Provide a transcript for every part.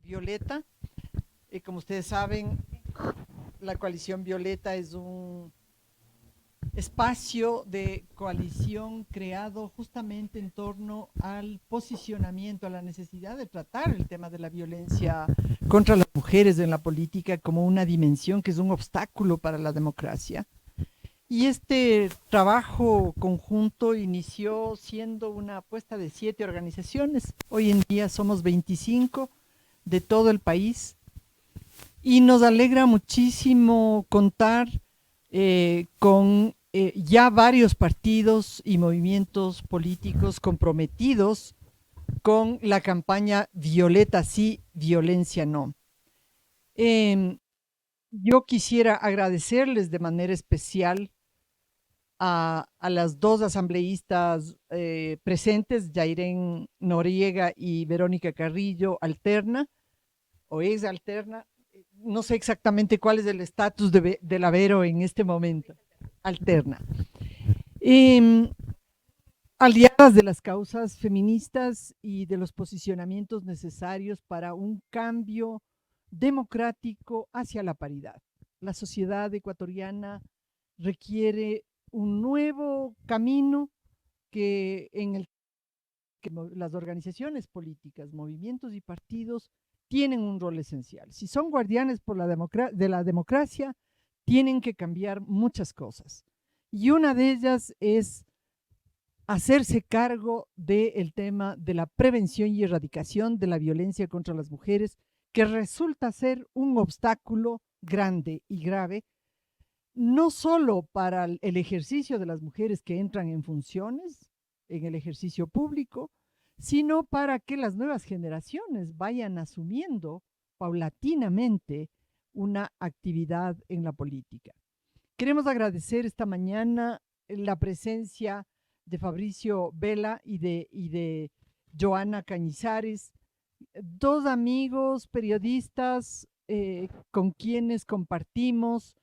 Violeta. Como ustedes saben, la coalición Violeta es un espacio de coalición creado justamente en torno al posicionamiento, a la necesidad de tratar el tema de la violencia contra las mujeres en la política como una dimensión que es un obstáculo para la democracia. Y este trabajo conjunto inició siendo una apuesta de 7 organizaciones. Hoy en día somos 25 de todo el país y nos alegra muchísimo contar con ya varios partidos y movimientos políticos comprometidos con la campaña Violeta sí, violencia no. Yo quisiera agradecerles de manera especial a las dos asambleístas presentes, Yairen Noriega y Verónica Carrillo, alterna o ex alterna. No sé exactamente cuál es el estatus de la Vero en este momento. Alterna. Eh, Aliadas de las causas feministas y de los posicionamientos necesarios para un cambio democrático hacia la paridad. La sociedad ecuatoriana requiere un nuevo camino que en el que las organizaciones políticas, movimientos y partidos tienen un rol esencial. Si son guardianes por de la democracia, tienen que cambiar muchas cosas. Y una de ellas es hacerse cargo del tema de la prevención y erradicación de la violencia contra las mujeres, que resulta ser un obstáculo grande y grave, no solo para el ejercicio de las mujeres que entran en funciones, en el ejercicio público, sino para que las nuevas generaciones vayan asumiendo paulatinamente una actividad en la política. Queremos agradecer esta mañana la presencia de Fabricio Vela y de Joana Cañizares, dos amigos periodistas con quienes compartimos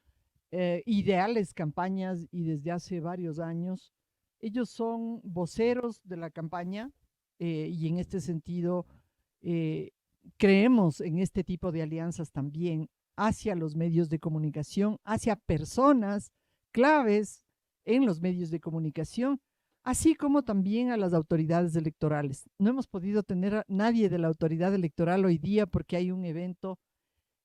ideales campañas y desde hace varios años. Ellos son voceros de la campaña y en este sentido eh, creemos en este tipo de alianzas también hacia los medios de comunicación, hacia personas claves en los medios de comunicación, así como también a las autoridades electorales. No hemos podido tener a nadie de la autoridad electoral hoy día porque hay un evento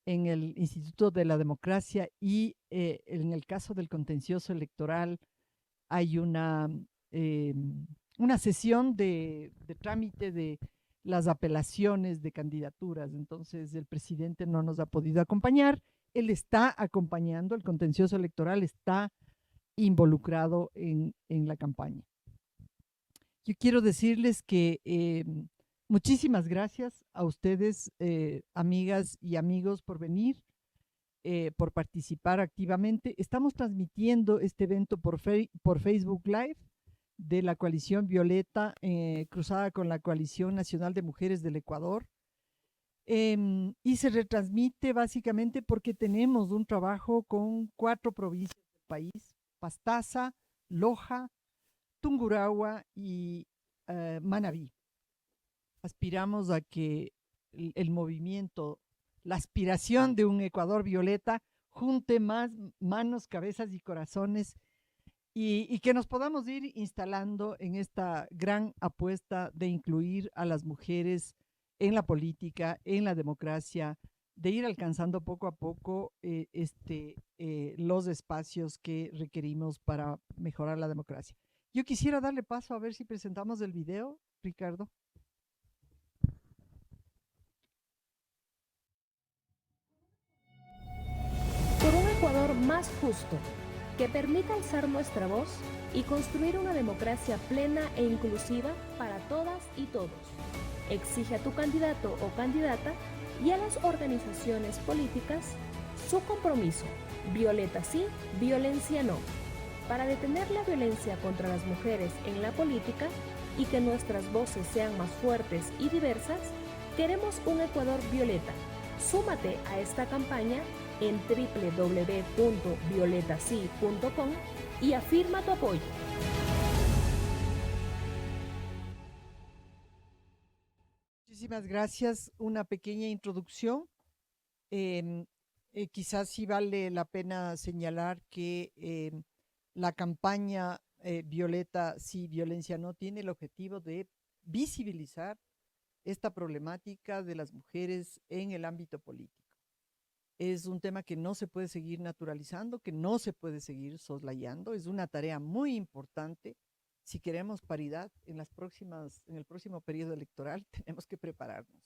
en el Instituto de la Democracia y en el caso del contencioso electoral hay eh, una sesión de trámite de las apelaciones de candidaturas. Entonces el presidente no nos ha podido acompañar. Él está acompañando, el contencioso electoral está involucrado en la campaña. Yo quiero decirles que muchísimas gracias a ustedes, amigas y amigos, por venir, por participar activamente. Estamos transmitiendo este evento por Facebook Live de la coalición Violeta, cruzada con la Coalición Nacional de Mujeres del Ecuador. Y se retransmite básicamente porque tenemos un trabajo con 4 provincias del país: Pastaza, Loja, Tungurahua y Manabí. Aspiramos a que el movimiento, la aspiración de un Ecuador violeta, junte más manos, cabezas y corazones y que nos podamos ir instalando en esta gran apuesta de incluir a las mujeres en la política, en la democracia, de ir alcanzando poco a poco los espacios que requerimos para mejorar la democracia. Yo quisiera darle paso a ver si presentamos el video, Ricardo. Por un Ecuador más justo, que permita alzar nuestra voz y construir una democracia plena e inclusiva para todas y todos. Exige a tu candidato o candidata y a las organizaciones políticas su compromiso, violeta sí, violencia no, para detener la violencia contra las mujeres en la política y que nuestras voces sean más fuertes y diversas. Queremos un Ecuador violeta. Súmate a esta campaña en www.violetasi.com y afirma tu apoyo. Muchísimas gracias. Una pequeña introducción. Em, Quizás sí vale la pena señalar que la campaña Violeta sí, violencia no tiene el objetivo de visibilizar esta problemática de las mujeres en el ámbito político. Es un tema que no se puede seguir naturalizando, que no se puede seguir soslayando. Es una tarea muy importante. Si queremos paridad en el próximo periodo electoral, tenemos que prepararnos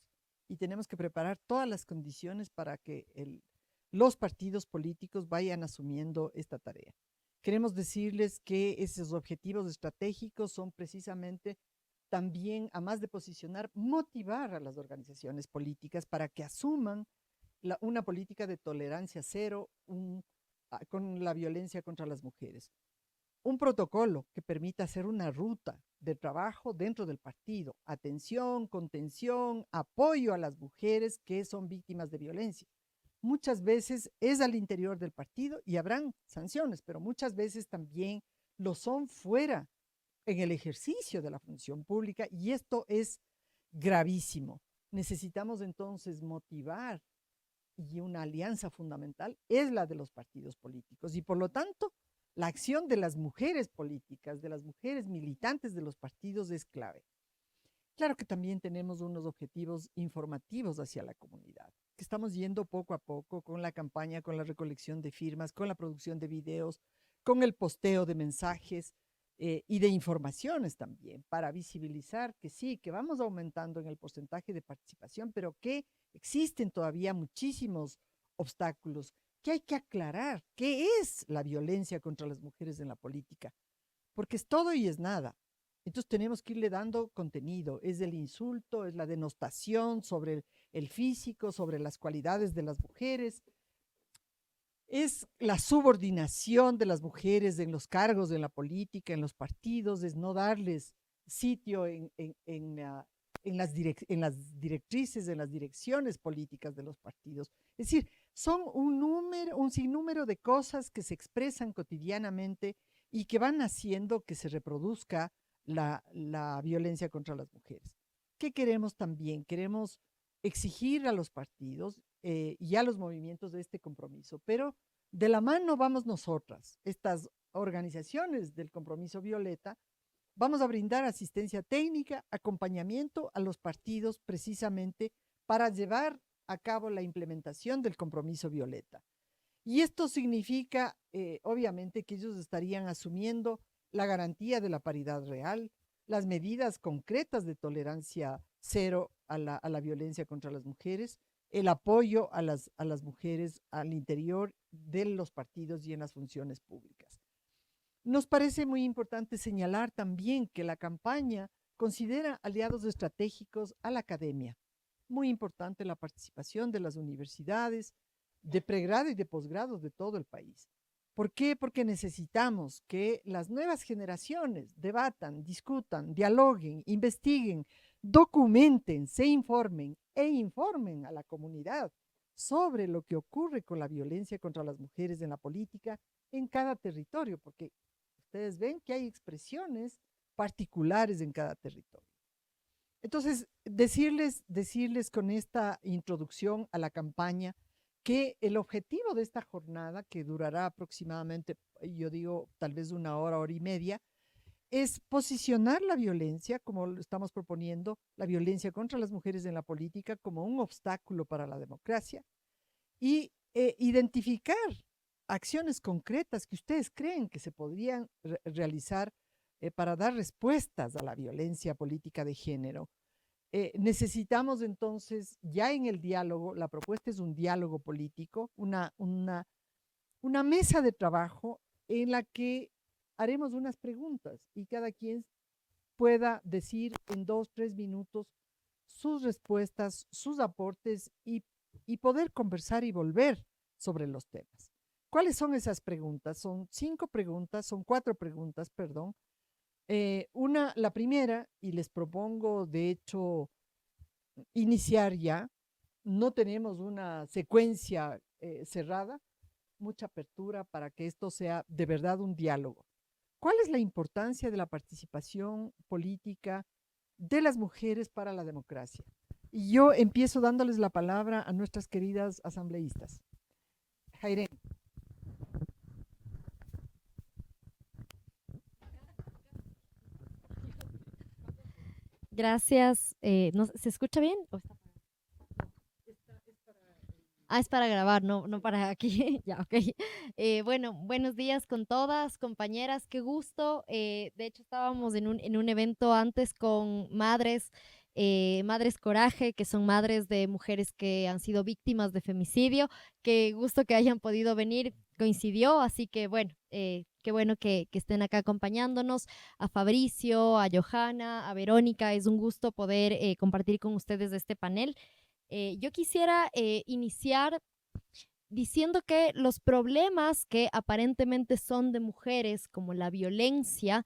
y tenemos que preparar todas las condiciones para que los partidos políticos vayan asumiendo esta tarea. Queremos decirles que esos objetivos estratégicos son precisamente también, a más de posicionar, motivar a las organizaciones políticas para que asuman una política de tolerancia cero con la violencia contra las mujeres. Un protocolo que permita hacer una ruta de trabajo dentro del partido, atención, contención, apoyo a las mujeres que son víctimas de violencia. Muchas veces es al interior del partido y habrán sanciones, pero muchas veces también lo son fuera en el ejercicio de la función pública y esto es gravísimo. Necesitamos entonces motivar y una alianza fundamental es la de los partidos políticos y por lo tanto la acción de las mujeres políticas, de las mujeres militantes de los partidos es clave. Claro que también tenemos unos objetivos informativos hacia la comunidad, que estamos yendo poco a poco con la campaña, con la recolección de firmas, con la producción de videos, con el posteo de mensajes y de informaciones también, para visibilizar que sí, que vamos aumentando en el porcentaje de participación, pero que existen todavía muchísimos obstáculos, que hay que aclarar qué es la violencia contra las mujeres en la política, porque es todo y es nada. Entonces tenemos que irle dando contenido, es el insulto, es la denostación sobre el físico, sobre las cualidades de las mujeres, es la subordinación de las mujeres en los cargos de la política, en los partidos, es no darles sitio en las directrices, en las direcciones políticas de los partidos. Es decir, son un sinnúmero de cosas que se expresan cotidianamente y que van haciendo que se reproduzca la violencia contra las mujeres. ¿Qué queremos también? Queremos exigir a los partidos y a los movimientos de este compromiso, pero de la mano vamos nosotras, estas organizaciones del compromiso Violeta, vamos a brindar asistencia técnica, acompañamiento a los partidos precisamente para llevar a cabo la implementación del compromiso Violeta. Y esto significa, obviamente, que ellos estarían asumiendo la garantía de la paridad real, las medidas concretas de tolerancia cero a la violencia contra las mujeres, el apoyo a las mujeres al interior de los partidos y en las funciones públicas. Nos parece muy importante señalar también que la campaña considera aliados estratégicos a la academia. Muy importante la participación de las universidades, de pregrado y de posgrado de todo el país. ¿Por qué? Porque necesitamos que las nuevas generaciones debatan, discutan, dialoguen, investiguen, documenten, se informen e informen a la comunidad sobre lo que ocurre con la violencia contra las mujeres en la política en cada territorio, porque ustedes ven que hay expresiones particulares en cada territorio. Entonces, decirles con esta introducción a la campaña que el objetivo de esta jornada, que durará aproximadamente, yo digo, tal vez una hora, hora y media, es posicionar la violencia, como lo estamos proponiendo, la violencia contra las mujeres en la política como un obstáculo para la democracia y identificar acciones concretas que ustedes creen que se podrían realizar para dar respuestas a la violencia política de género. Necesitamos entonces, ya en el diálogo, la propuesta es un diálogo político, una mesa de trabajo en la que haremos unas preguntas y cada quien pueda decir en 2, 3 minutos sus respuestas, sus aportes y poder conversar y volver sobre los temas. ¿Cuáles son esas preguntas? Son 5 preguntas, son 4 preguntas, perdón. La primera, y les propongo de hecho iniciar ya, no tenemos una secuencia cerrada, mucha apertura para que esto sea de verdad un diálogo. ¿Cuál es la importancia de la participación política de las mujeres para la democracia? Y yo empiezo dándoles la palabra a nuestras queridas asambleístas. Jairén. Gracias. ¿Se escucha bien? Ah, es para grabar, no para aquí. Ya, ok. Bueno, buenos días con todas, compañeras, qué gusto. De hecho, estábamos en un evento antes con madres, Madres Coraje, que son madres de mujeres que han sido víctimas de femicidio. Qué gusto que hayan podido venir, coincidió, así que bueno, qué bueno que estén acá acompañándonos. A Fabricio, a Johanna, a Verónica, es un gusto poder compartir con ustedes este panel. Yo quisiera iniciar diciendo que los problemas que aparentemente son de mujeres, como la violencia,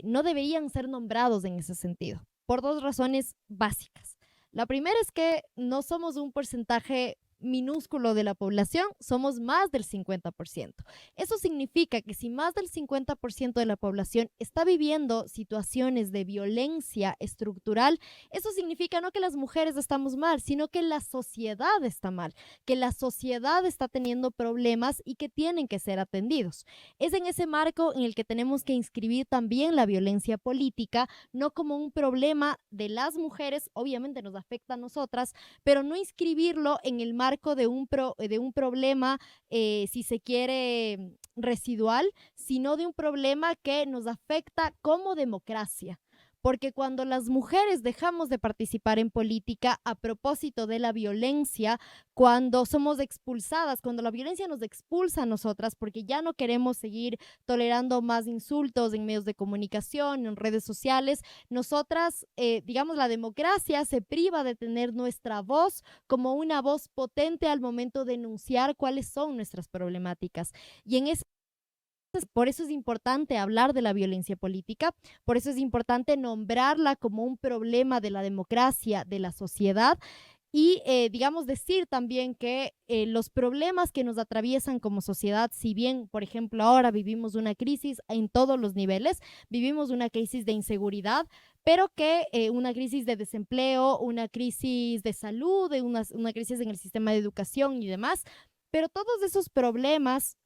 no deberían ser nombrados en ese sentido, por dos razones básicas. La primera es que no somos un porcentaje minúsculo de la población, somos más del 50%. Eso significa que si más del 50% de la población está viviendo situaciones de violencia estructural, eso significa no que las mujeres estamos mal, sino que la sociedad está mal, que la sociedad está teniendo problemas y que tienen que ser atendidos. Es en ese marco en el que tenemos que inscribir también la violencia política, no como un problema de las mujeres, obviamente nos afecta a nosotras, pero no inscribirlo en el marco de un problema, si se quiere, residual, sino de un problema que nos afecta como democracia. Porque cuando las mujeres dejamos de participar en política a propósito de la violencia, cuando somos expulsadas, cuando la violencia nos expulsa a nosotras porque ya no queremos seguir tolerando más insultos en medios de comunicación, en redes sociales, nosotras, digamos, la democracia se priva de tener nuestra voz como una voz potente al momento de enunciar cuáles son nuestras problemáticas. Y en ese por eso es importante hablar de la violencia política, por eso es importante nombrarla como un problema de la democracia, de la sociedad y, digamos, decir también que los problemas que nos atraviesan como sociedad, si bien, por ejemplo, ahora vivimos una crisis en todos los niveles, vivimos una crisis de inseguridad, pero que una crisis de desempleo, una crisis de salud, una crisis en el sistema de educación y demás, pero todos esos problemas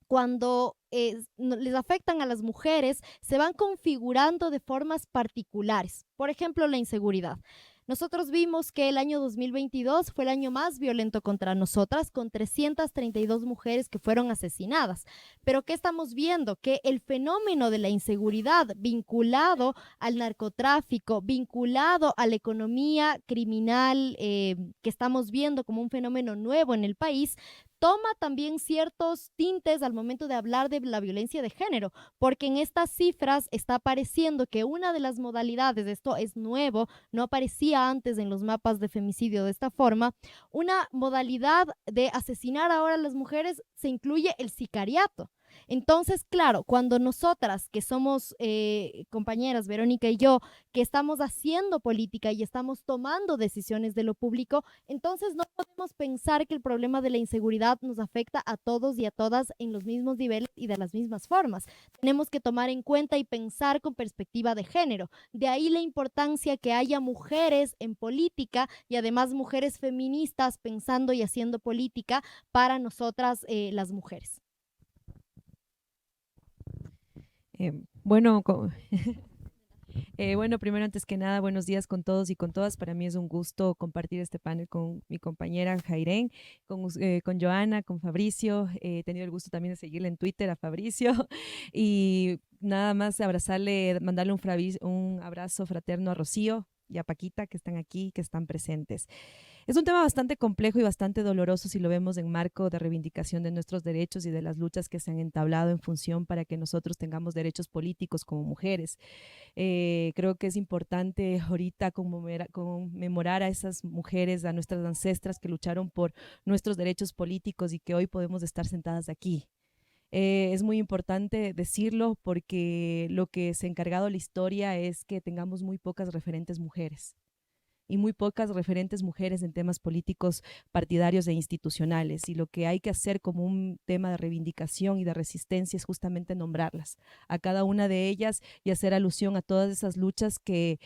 cuando les afectan a las mujeres, se van configurando de formas particulares. Por ejemplo, la inseguridad. Nosotros vimos que el año 2022 fue el año más violento contra nosotras, con 332 mujeres que fueron asesinadas. Pero ¿qué estamos viendo? Que el fenómeno de la inseguridad vinculado al narcotráfico, vinculado a la economía criminal que estamos viendo como un fenómeno nuevo en el país, toma también ciertos tintes al momento de hablar de la violencia de género, porque en estas cifras está apareciendo que una de las modalidades, esto es nuevo, no aparecía antes en los mapas de femicidio de esta forma, una modalidad de asesinar ahora a las mujeres se incluye el sicariato. Entonces, claro, cuando nosotras que somos compañeras, Verónica y yo, que estamos haciendo política y estamos tomando decisiones de lo público, entonces no podemos pensar que el problema de la inseguridad nos afecta a todos y a todas en los mismos niveles y de las mismas formas. Tenemos que tomar en cuenta y pensar con perspectiva de género. De ahí la importancia que haya mujeres en política y además mujeres feministas pensando y haciendo política para nosotras las mujeres. Bueno, bueno, primero, antes que nada, buenos días con todos y con todas. Para mí es un gusto compartir este panel con mi compañera Jairén, con Johanna, con Fabricio. He tenido el gusto también de seguirle en Twitter a Fabricio y nada más abrazarle, mandarle un abrazo fraterno a Rocío y a Paquita, que están aquí, que están presentes. Es un tema bastante complejo y bastante doloroso si lo vemos en marco de reivindicación de nuestros derechos y de las luchas que se han entablado en función para que nosotros tengamos derechos políticos como mujeres. Creo que es importante ahorita conmemorar a esas mujeres, a nuestras ancestras que lucharon por nuestros derechos políticos y que hoy podemos estar sentadas aquí. Es muy importante decirlo porque lo que se ha encargado la historia es que tengamos muy pocas referentes mujeres. y muy pocas referentes mujeres en temas políticos partidarios e institucionales. Y lo que hay que hacer como un tema de reivindicación y de resistencia es justamente nombrarlas a cada una de ellas y hacer alusión a todas esas luchas que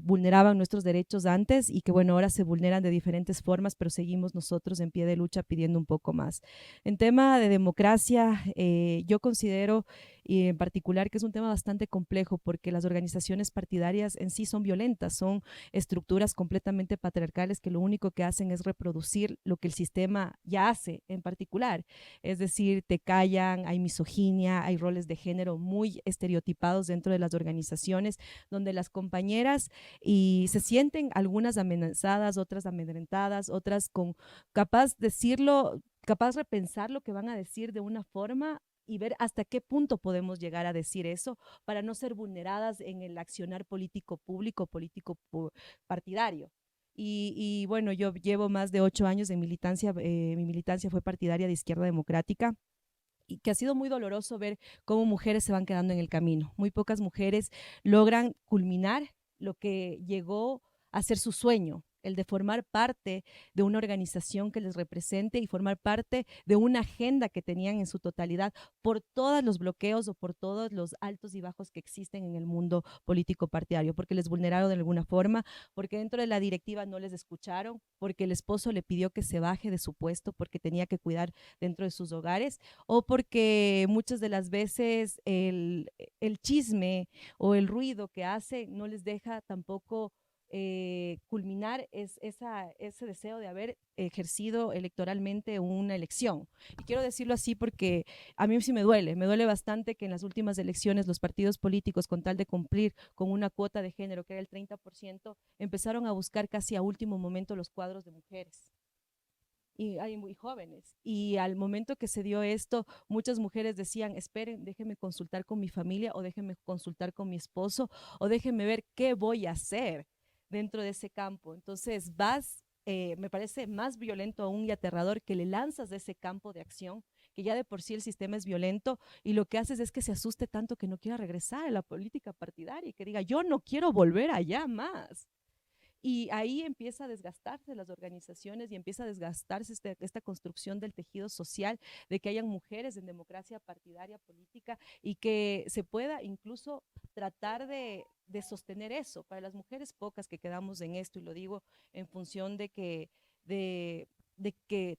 vulneraban nuestros derechos antes y que, bueno, ahora se vulneran de diferentes formas, pero seguimos nosotros en pie de lucha pidiendo un poco más. En tema de democracia, yo considero y en particular que es un tema bastante complejo porque las organizaciones partidarias en sí son violentas, son estructuras completamente patriarcales que lo único que hacen es reproducir lo que el sistema ya hace en particular. Es decir, te callan, hay misoginia, hay roles de género muy estereotipados dentro de las organizaciones, donde las compañeras y se sienten algunas amenazadas, otras amedrentadas, otras con capaz decirlo, capaz repensar lo que van a decir de una forma y ver hasta qué punto podemos llegar a decir eso para no ser vulneradas en el accionar político público, partidario. Y bueno, yo llevo más de 8 años de militancia, mi militancia fue partidaria de Izquierda Democrática y que ha sido muy doloroso ver cómo mujeres se van quedando en el camino. Muy pocas mujeres logran culminar lo que llegó a ser su sueño, el de formar parte de una organización que les represente y formar parte de una agenda que tenían en su totalidad por todos los bloqueos o por todos los altos y bajos que existen en el mundo político partidario, porque les vulneraron de alguna forma, porque dentro de la directiva no les escucharon, porque el esposo le pidió que se baje de su puesto porque tenía que cuidar dentro de sus hogares, o porque muchas de las veces el chisme o el ruido que hace no les deja tampoco culminar ese deseo de haber ejercido electoralmente una elección. Y quiero decirlo así porque a mí sí me duele bastante que en las últimas elecciones los partidos políticos, con tal de cumplir con una cuota de género que era el 30%, empezaron a buscar casi a último momento los cuadros de mujeres. Y hay muy jóvenes. Y al momento que se dio esto, muchas mujeres decían, esperen, déjenme consultar con mi familia o déjenme consultar con mi esposo o déjenme ver qué voy a hacer dentro de ese campo. Entonces me parece más violento aún y aterrador que le lanzas de ese campo de acción, que ya de por sí el sistema es violento y lo que haces es que se asuste tanto que no quiera regresar a la política partidaria y que diga, yo no quiero volver allá más. Y ahí empieza a desgastarse las organizaciones y empieza a desgastarse esta construcción del tejido social, de que hayan mujeres en democracia partidaria política y que se pueda incluso tratar de sostener eso. Para las mujeres pocas que quedamos en esto, y lo digo en función de que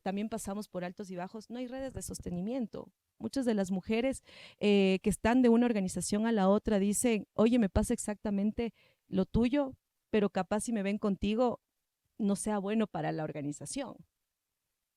también pasamos por altos y bajos, no hay redes de sostenimiento. Muchas de las mujeres que están de una organización a la otra dicen, oye, me pasa exactamente lo tuyo, pero capaz si me ven contigo no sea bueno para la organización.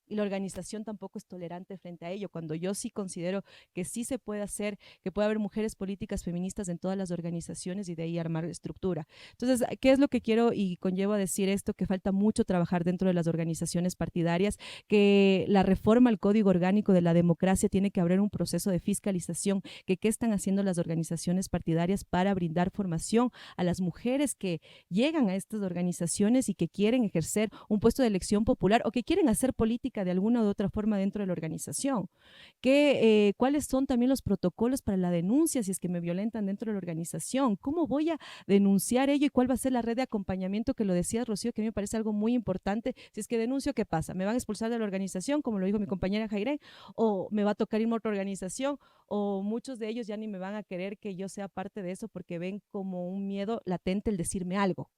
Y la organización tampoco es tolerante frente a ello, cuando yo sí considero que sí se puede hacer, que puede haber mujeres políticas feministas en todas las organizaciones y de ahí armar estructura. Entonces, ¿qué es lo que quiero y conllevo a decir esto? Que falta mucho trabajar dentro de las organizaciones partidarias, que la reforma al Código Orgánico de la Democracia tiene que abrir un proceso de fiscalización, que qué están haciendo las organizaciones partidarias para brindar formación a las mujeres que llegan a estas organizaciones y que quieren ejercer un puesto de elección popular o que quieren hacer política de alguna u otra forma dentro de la organización. ¿Cuáles son también los protocolos para la denuncia si es que me violentan dentro de la organización? ¿Cómo voy a denunciar ello y cuál va a ser la red de acompañamiento que lo decía Rocío, que a mí me parece algo muy importante? Si es que denuncio, ¿qué pasa? ¿Me van a expulsar de la organización, como lo dijo mi compañera Jairén? ¿O me va a tocar irme a otra organización? ¿O muchos de ellos ya ni me van a querer que yo sea parte de eso porque ven como un miedo latente el decirme algo?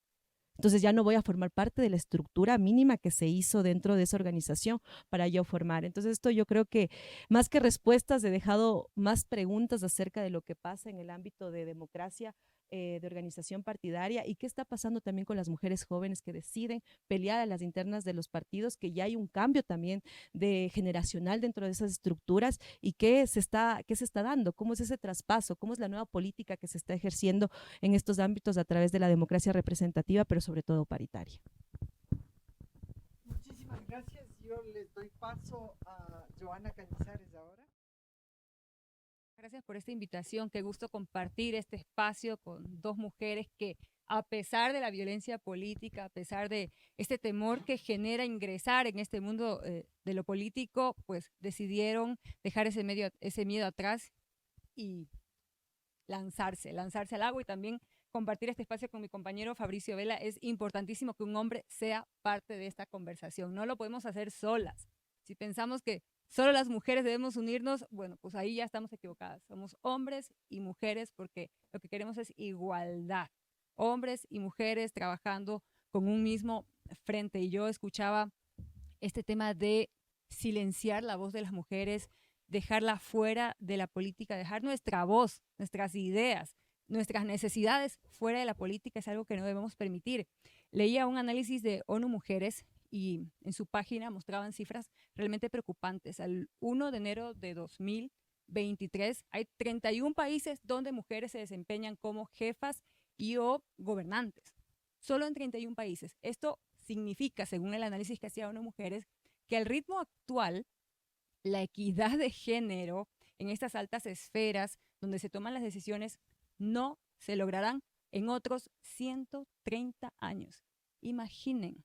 Entonces ya no voy a formar parte de la estructura mínima que se hizo dentro de esa organización para yo formar. Entonces esto yo creo que más que respuestas he dejado más preguntas acerca de lo que pasa en el ámbito de democracia, de organización partidaria y qué está pasando también con las mujeres jóvenes que deciden pelear a las internas de los partidos, que ya hay un cambio también de generacional dentro de esas estructuras y qué se está dando, cómo es ese traspaso, cómo es la nueva política que se está ejerciendo en estos ámbitos a través de la democracia representativa, pero sobre todo paritaria. Muchísimas gracias. Yo les doy paso a Joana Cañizares ahora. Gracias por esta invitación, qué gusto compartir este espacio con dos mujeres que a pesar de la violencia política, a pesar de este temor que genera ingresar en este mundo de lo político, pues decidieron dejar ese miedo atrás y lanzarse al agua y también compartir este espacio con mi compañero Fabricio Vela, es importantísimo que un hombre sea parte de esta conversación. No lo podemos hacer solas. Si pensamos que solo las mujeres debemos unirnos, bueno, pues ahí ya estamos equivocadas. Somos hombres y mujeres porque lo que queremos es igualdad. Hombres y mujeres trabajando con un mismo frente. Y yo escuchaba este tema de silenciar la voz de las mujeres, dejarla fuera de la política, dejar nuestra voz, nuestras ideas, nuestras necesidades fuera de la política es algo que no debemos permitir. Leía un análisis de ONU Mujeres y en su página mostraban cifras realmente preocupantes. Al 1 de enero de 2023 hay 31 países donde mujeres se desempeñan como jefas y o gobernantes. Solo en 31 países. Esto significa, según el análisis que hacía ONU Mujeres, que al ritmo actual, la equidad de género en estas altas esferas donde se toman las decisiones no se lograrán en otros 130 años. Imaginen,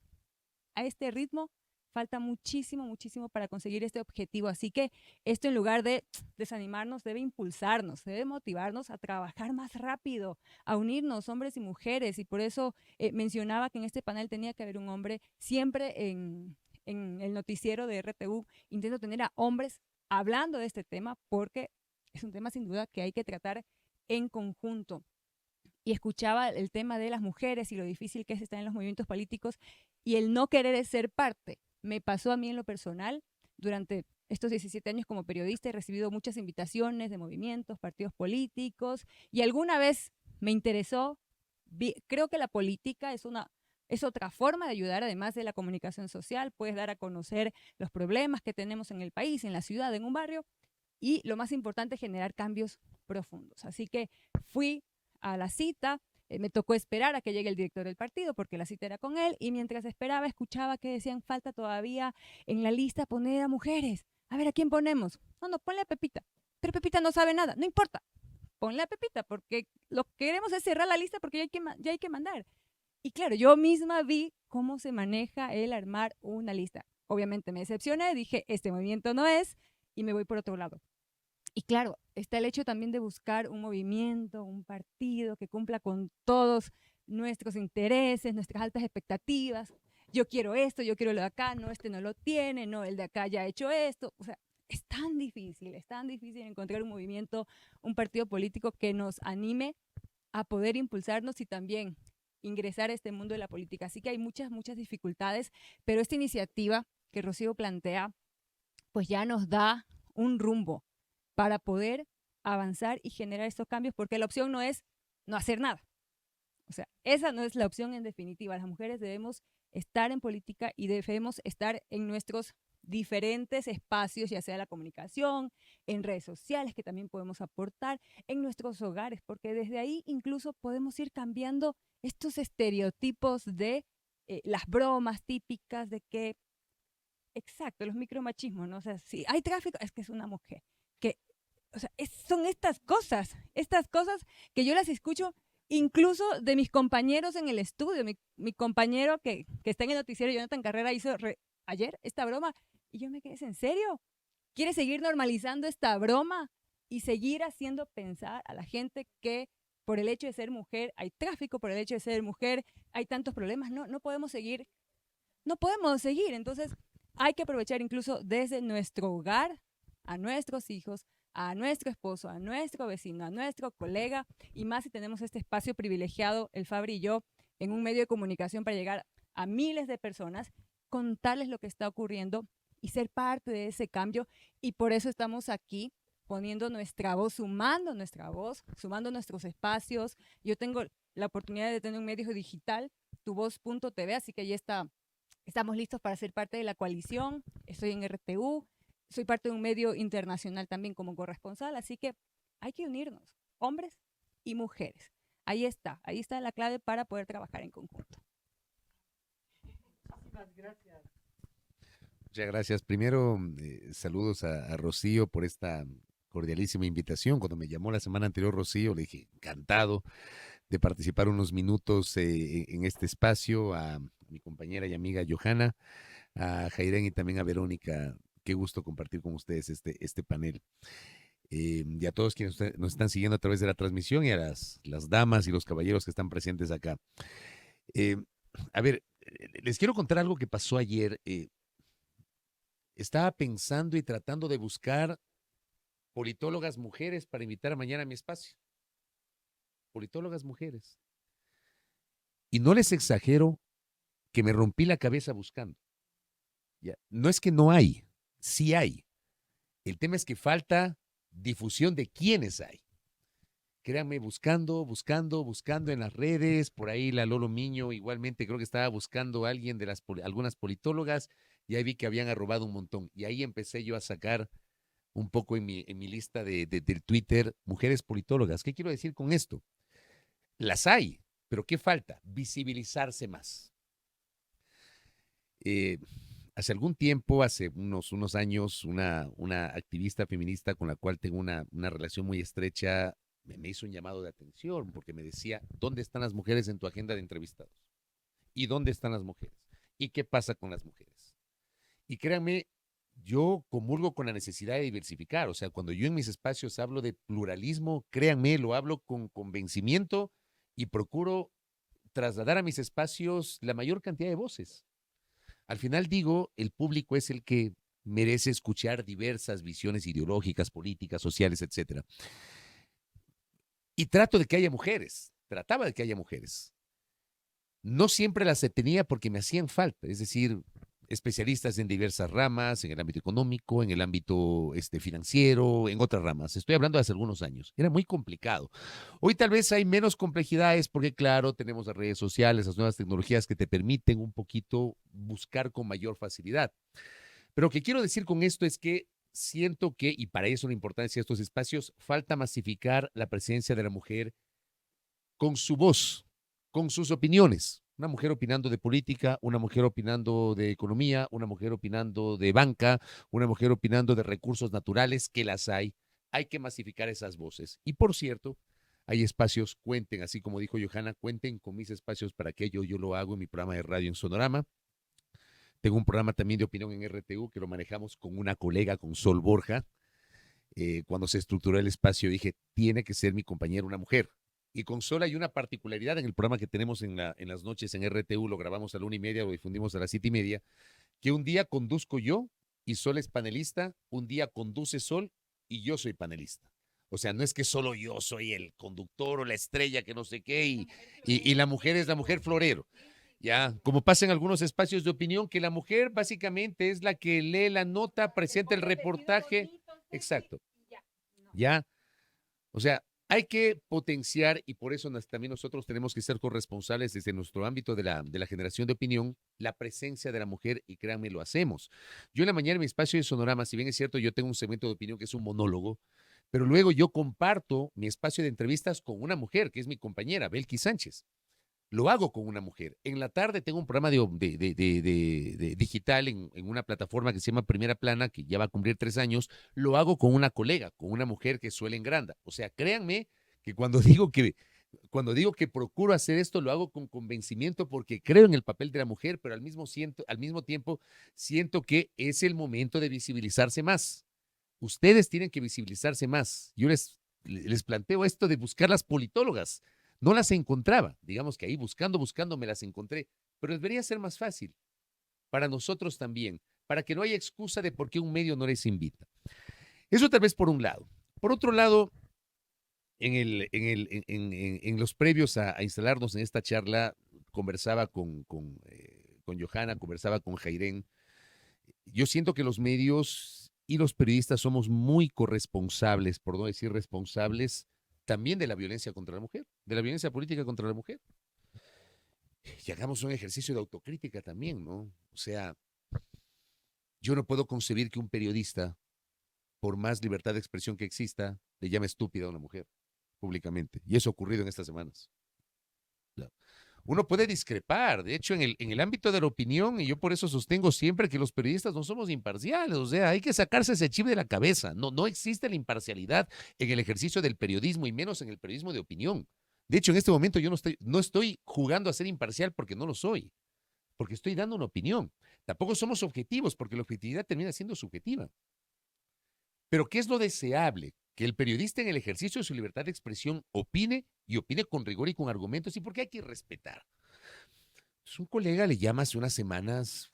a este ritmo falta muchísimo, muchísimo para conseguir este objetivo. Así que esto, en lugar de desanimarnos, debe impulsarnos, debe motivarnos a trabajar más rápido, a unirnos hombres y mujeres. Y por eso mencionaba que en este panel tenía que haber un hombre. Siempre en el noticiero de RTU intento tener a hombres hablando de este tema porque es un tema sin duda que hay que tratar en conjunto. Y escuchaba el tema de las mujeres y lo difícil que es estar en los movimientos políticos y el no querer ser parte. Me pasó a mí en lo personal. Durante estos 17 años como periodista he recibido muchas invitaciones de movimientos, partidos políticos, y alguna vez me interesó. Creo que la política es otra forma de ayudar, además de la comunicación social. Puedes dar a conocer los problemas que tenemos en el país, en la ciudad, en un barrio, y lo más importante, generar cambios profundos. Así que fui a la cita. Me tocó esperar a que llegue el director del partido porque la cita era con él, y mientras esperaba escuchaba que decían falta todavía en la lista poner a mujeres. A ver, ¿a quién ponemos? No, ponle a Pepita. Pero Pepita no sabe nada. No importa, ponle a Pepita porque lo que queremos es cerrar la lista porque ya hay que mandar. Y claro, yo misma vi cómo se maneja el armar una lista. Obviamente me decepcioné, dije, este movimiento no es, y me voy por otro lado. Y claro, está el hecho también de buscar un movimiento, un partido que cumpla con todos nuestros intereses, nuestras altas expectativas. Yo quiero esto, yo quiero lo de acá, no, este no lo tiene, no, el de acá ya ha hecho esto. O sea, es tan difícil encontrar un movimiento, un partido político que nos anime a poder impulsarnos y también ingresar a este mundo de la política. Así que hay muchas, muchas dificultades, pero esta iniciativa que Rocío plantea, pues ya nos da un rumbo para poder avanzar y generar estos cambios, porque la opción no es no hacer nada. O sea, esa no es la opción en definitiva. Las mujeres debemos estar en política y debemos estar en nuestros diferentes espacios, ya sea la comunicación, en redes sociales, que también podemos aportar, en nuestros hogares, porque desde ahí incluso podemos ir cambiando estos estereotipos de las bromas típicas de que, exacto, los micromachismos, ¿no? O sea, si hay tráfico, es que es una mujer. Que, o sea, son estas cosas que yo las escucho incluso de mis compañeros en el estudio. Mi compañero que está en el noticiero, Jonathan Carrera, hizo ayer esta broma y yo me quedé, ¿en serio? ¿Quiere seguir normalizando esta broma y seguir haciendo pensar a la gente que por el hecho de ser mujer hay tráfico, por el hecho de ser mujer hay tantos problemas? No podemos seguir. Entonces hay que aprovechar incluso desde nuestro hogar a nuestros hijos, a nuestro esposo, a nuestro vecino, a nuestro colega, y más si tenemos este espacio privilegiado, el Fabri y yo, en un medio de comunicación para llegar a miles de personas, contarles lo que está ocurriendo y ser parte de ese cambio. Y por eso estamos aquí poniendo nuestra voz, sumando nuestros espacios. Yo tengo la oportunidad de tener un medio digital, tuvoz.tv, así que ya estamos listos para ser parte de la coalición. Estoy en RTU, soy parte de un medio internacional también como corresponsal, así que hay que unirnos, hombres y mujeres. Ahí está la clave para poder trabajar en conjunto. Muchísimas gracias. Muchas gracias. Primero, saludos a Rocío por esta cordialísima invitación. Cuando me llamó la semana anterior Rocío, le dije encantado de participar unos minutos en este espacio, a mi compañera y amiga Johanna, a Jairén y también a Verónica. Qué gusto compartir con ustedes este panel. y a todos quienes nos están siguiendo a través de la transmisión y a las damas y los caballeros que están presentes acá. Eh, a ver, les quiero contar algo que pasó ayer. Estaba pensando y tratando de buscar politólogas mujeres para invitar mañana a mi espacio. Politólogas mujeres. Y no les exagero que me rompí la cabeza buscando. Ya. No es que no hay, sí hay. El tema es que falta difusión de quiénes hay. Créanme, buscando en las redes, por ahí la Lolo Miño igualmente creo que estaba buscando a alguien de algunas politólogas y ahí vi que habían arrobado un montón. Y ahí empecé yo a sacar un poco en mi lista del Twitter, mujeres politólogas. ¿Qué quiero decir con esto? Las hay, pero ¿qué falta? Visibilizarse más. Hace algún tiempo, hace unos años, una activista feminista con la cual tengo una relación muy estrecha, me hizo un llamado de atención porque me decía, ¿dónde están las mujeres en tu agenda de entrevistados? ¿Y dónde están las mujeres? ¿Y qué pasa con las mujeres? Y créanme, yo comulgo con la necesidad de diversificar. O sea, cuando yo en mis espacios hablo de pluralismo, créanme, lo hablo con convencimiento y procuro trasladar a mis espacios la mayor cantidad de voces. Al final digo, el público es el que merece escuchar diversas visiones ideológicas, políticas, sociales, etcétera. Y trato de que haya mujeres, trataba de que haya mujeres. No siempre las tenía porque me hacían falta, es decir, especialistas en diversas ramas, en el ámbito económico, en el ámbito financiero, en otras ramas. Estoy hablando de hace algunos años. Era muy complicado. Hoy tal vez hay menos complejidades porque, claro, tenemos las redes sociales, las nuevas tecnologías que te permiten un poquito buscar con mayor facilidad. Pero lo que quiero decir con esto es que siento que, y para eso la importancia de estos espacios, falta masificar la presencia de la mujer con su voz, con sus opiniones. Una mujer opinando de política, una mujer opinando de economía, una mujer opinando de banca, una mujer opinando de recursos naturales, que las hay. Hay que masificar esas voces. Y por cierto, hay espacios, cuenten, así como dijo Johanna, cuenten con mis espacios para que yo lo hago en mi programa de radio en Sonorama. Tengo un programa también de opinión en RTU que lo manejamos con una colega, con Sol Borja. Cuando se estructuró el espacio dije, tiene que ser mi compañera una mujer. Y con Sol hay una particularidad en el programa que tenemos en las noches en RTU, lo grabamos a la 1:30, lo difundimos a las 7:30, que un día conduzco yo y Sol es panelista, un día conduce Sol y yo soy panelista. O sea, no es que solo yo soy el conductor o la estrella que no sé qué y la mujer es la mujer florero. Ya, como pasa en algunos espacios de opinión, que la mujer básicamente es la que lee la nota, presenta el reportaje. Exacto. Ya, o sea, hay que potenciar y por eso también nosotros tenemos que ser corresponsables desde nuestro ámbito de la generación de opinión, la presencia de la mujer y créanme, lo hacemos. Yo en la mañana en mi espacio de Sonorama, si bien es cierto, yo tengo un segmento de opinión que es un monólogo, pero luego yo comparto mi espacio de entrevistas con una mujer que es mi compañera, Belki Sánchez. Lo hago con una mujer. En la tarde tengo un programa de digital en una plataforma que se llama Primera Plana, que ya va a cumplir 3 años. Lo hago con una colega, con una mujer que suele en Granda. O sea, créanme que cuando digo que procuro hacer esto, lo hago con convencimiento porque creo en el papel de la mujer, pero al mismo tiempo siento que es el momento de visibilizarse más. Ustedes tienen que visibilizarse más. Yo les planteo esto de buscar las politólogas. No las encontraba, digamos que ahí buscando me las encontré, pero debería ser más fácil para nosotros también, para que no haya excusa de por qué un medio no les invita. Eso tal vez por un lado. Por otro lado, en los previos a instalarnos en esta charla, conversaba con Johanna, conversaba con Jairén. Yo siento que los medios y los periodistas somos muy corresponsables, por no decir responsables, también de la violencia contra la mujer, de la violencia política contra la mujer. Y hagamos un ejercicio de autocrítica también, ¿no? O sea, yo no puedo concebir que un periodista, por más libertad de expresión que exista, le llame estúpida a una mujer públicamente. Y eso ha ocurrido en estas semanas. Uno puede discrepar, de hecho, en el ámbito de la opinión, y yo por eso sostengo siempre que los periodistas no somos imparciales, o sea, hay que sacarse ese chip de la cabeza. No existe la imparcialidad en el ejercicio del periodismo y menos en el periodismo de opinión. De hecho, en este momento yo no estoy jugando a ser imparcial porque no lo soy, porque estoy dando una opinión. Tampoco somos objetivos porque la objetividad termina siendo subjetiva. Pero ¿qué es lo deseable? que el periodista en el ejercicio de su libertad de expresión opine y opine con rigor y con argumentos, y porque hay que respetar. Un colega le llama hace unas semanas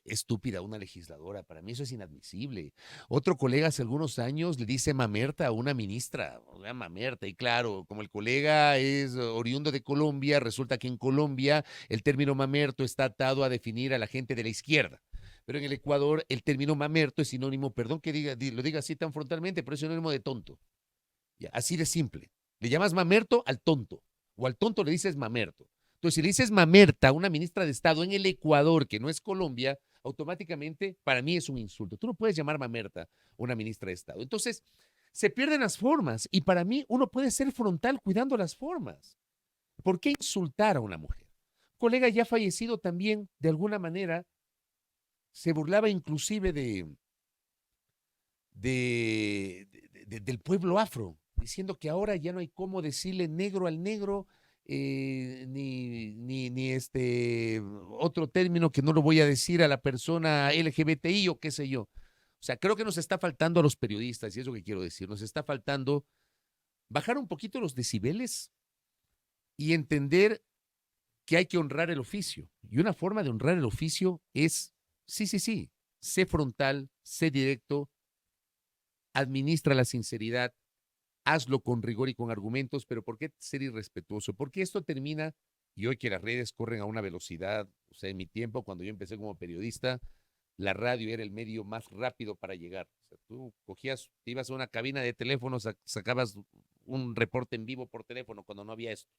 estúpida a una legisladora. Para mí eso es inadmisible. Otro colega hace algunos años le dice mamerta a una ministra, mamerta, y claro, como el colega es oriundo de Colombia, resulta que en Colombia el término mamerto está atado a definir a la gente de la izquierda. Pero en el Ecuador el término mamerto es sinónimo, perdón que lo diga así tan frontalmente, pero es sinónimo de tonto. Ya, así de simple. Le llamas mamerto al tonto, o al tonto le dices mamerto. Entonces, si le dices mamerta a una ministra de Estado en el Ecuador, que no es Colombia, automáticamente para mí es un insulto. Tú no puedes llamar mamerta a una ministra de Estado. Entonces, se pierden las formas y para mí uno puede ser frontal cuidando las formas. ¿Por qué insultar a una mujer? Un colega ya fallecido también, de alguna manera, se burlaba inclusive del pueblo afro, diciendo que ahora ya no hay cómo decirle negro al negro, ni este otro término que no lo voy a decir a la persona LGBTI o qué sé yo. O sea, creo que nos está faltando a los periodistas, y es lo que quiero decir, nos está faltando bajar un poquito los decibeles y entender que hay que honrar el oficio. Y una forma de honrar el oficio es, sí, sé frontal, sé directo, administra la sinceridad, hazlo con rigor y con argumentos, pero ¿por qué ser irrespetuoso? Porque esto termina, y hoy que las redes corren a una velocidad, o sea, en mi tiempo, cuando yo empecé como periodista, la radio era el medio más rápido para llegar. O sea, tú cogías, te ibas a una cabina de teléfono, sacabas un reporte en vivo por teléfono cuando no había esto.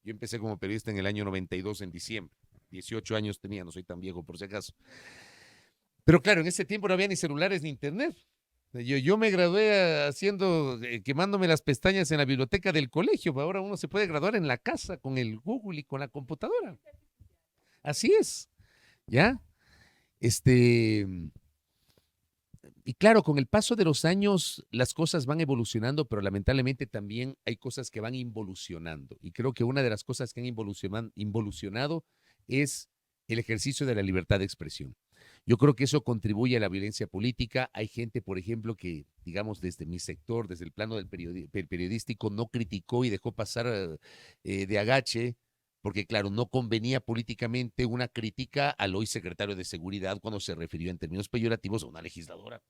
Yo empecé como periodista en el año 92, en diciembre. 18 años tenía, no soy tan viejo por si acaso. Pero claro, en ese tiempo no había ni celulares ni internet. Yo me gradué quemándome las pestañas en la biblioteca del colegio, pero ahora uno se puede graduar en la casa con el Google y con la computadora. Así es, ¿ya? Y claro, con el paso de los años las cosas van evolucionando, pero lamentablemente también hay cosas que van involucionando. Y creo que una de las cosas que han involucionado es el ejercicio de la libertad de expresión. Yo creo que eso contribuye a la violencia política. Hay gente, por ejemplo, que, digamos, desde mi sector, desde el plano del periodístico, no criticó y dejó pasar de agache, porque, claro, no convenía políticamente una crítica al hoy secretario de Seguridad cuando se refirió en términos peyorativos a una legisladora.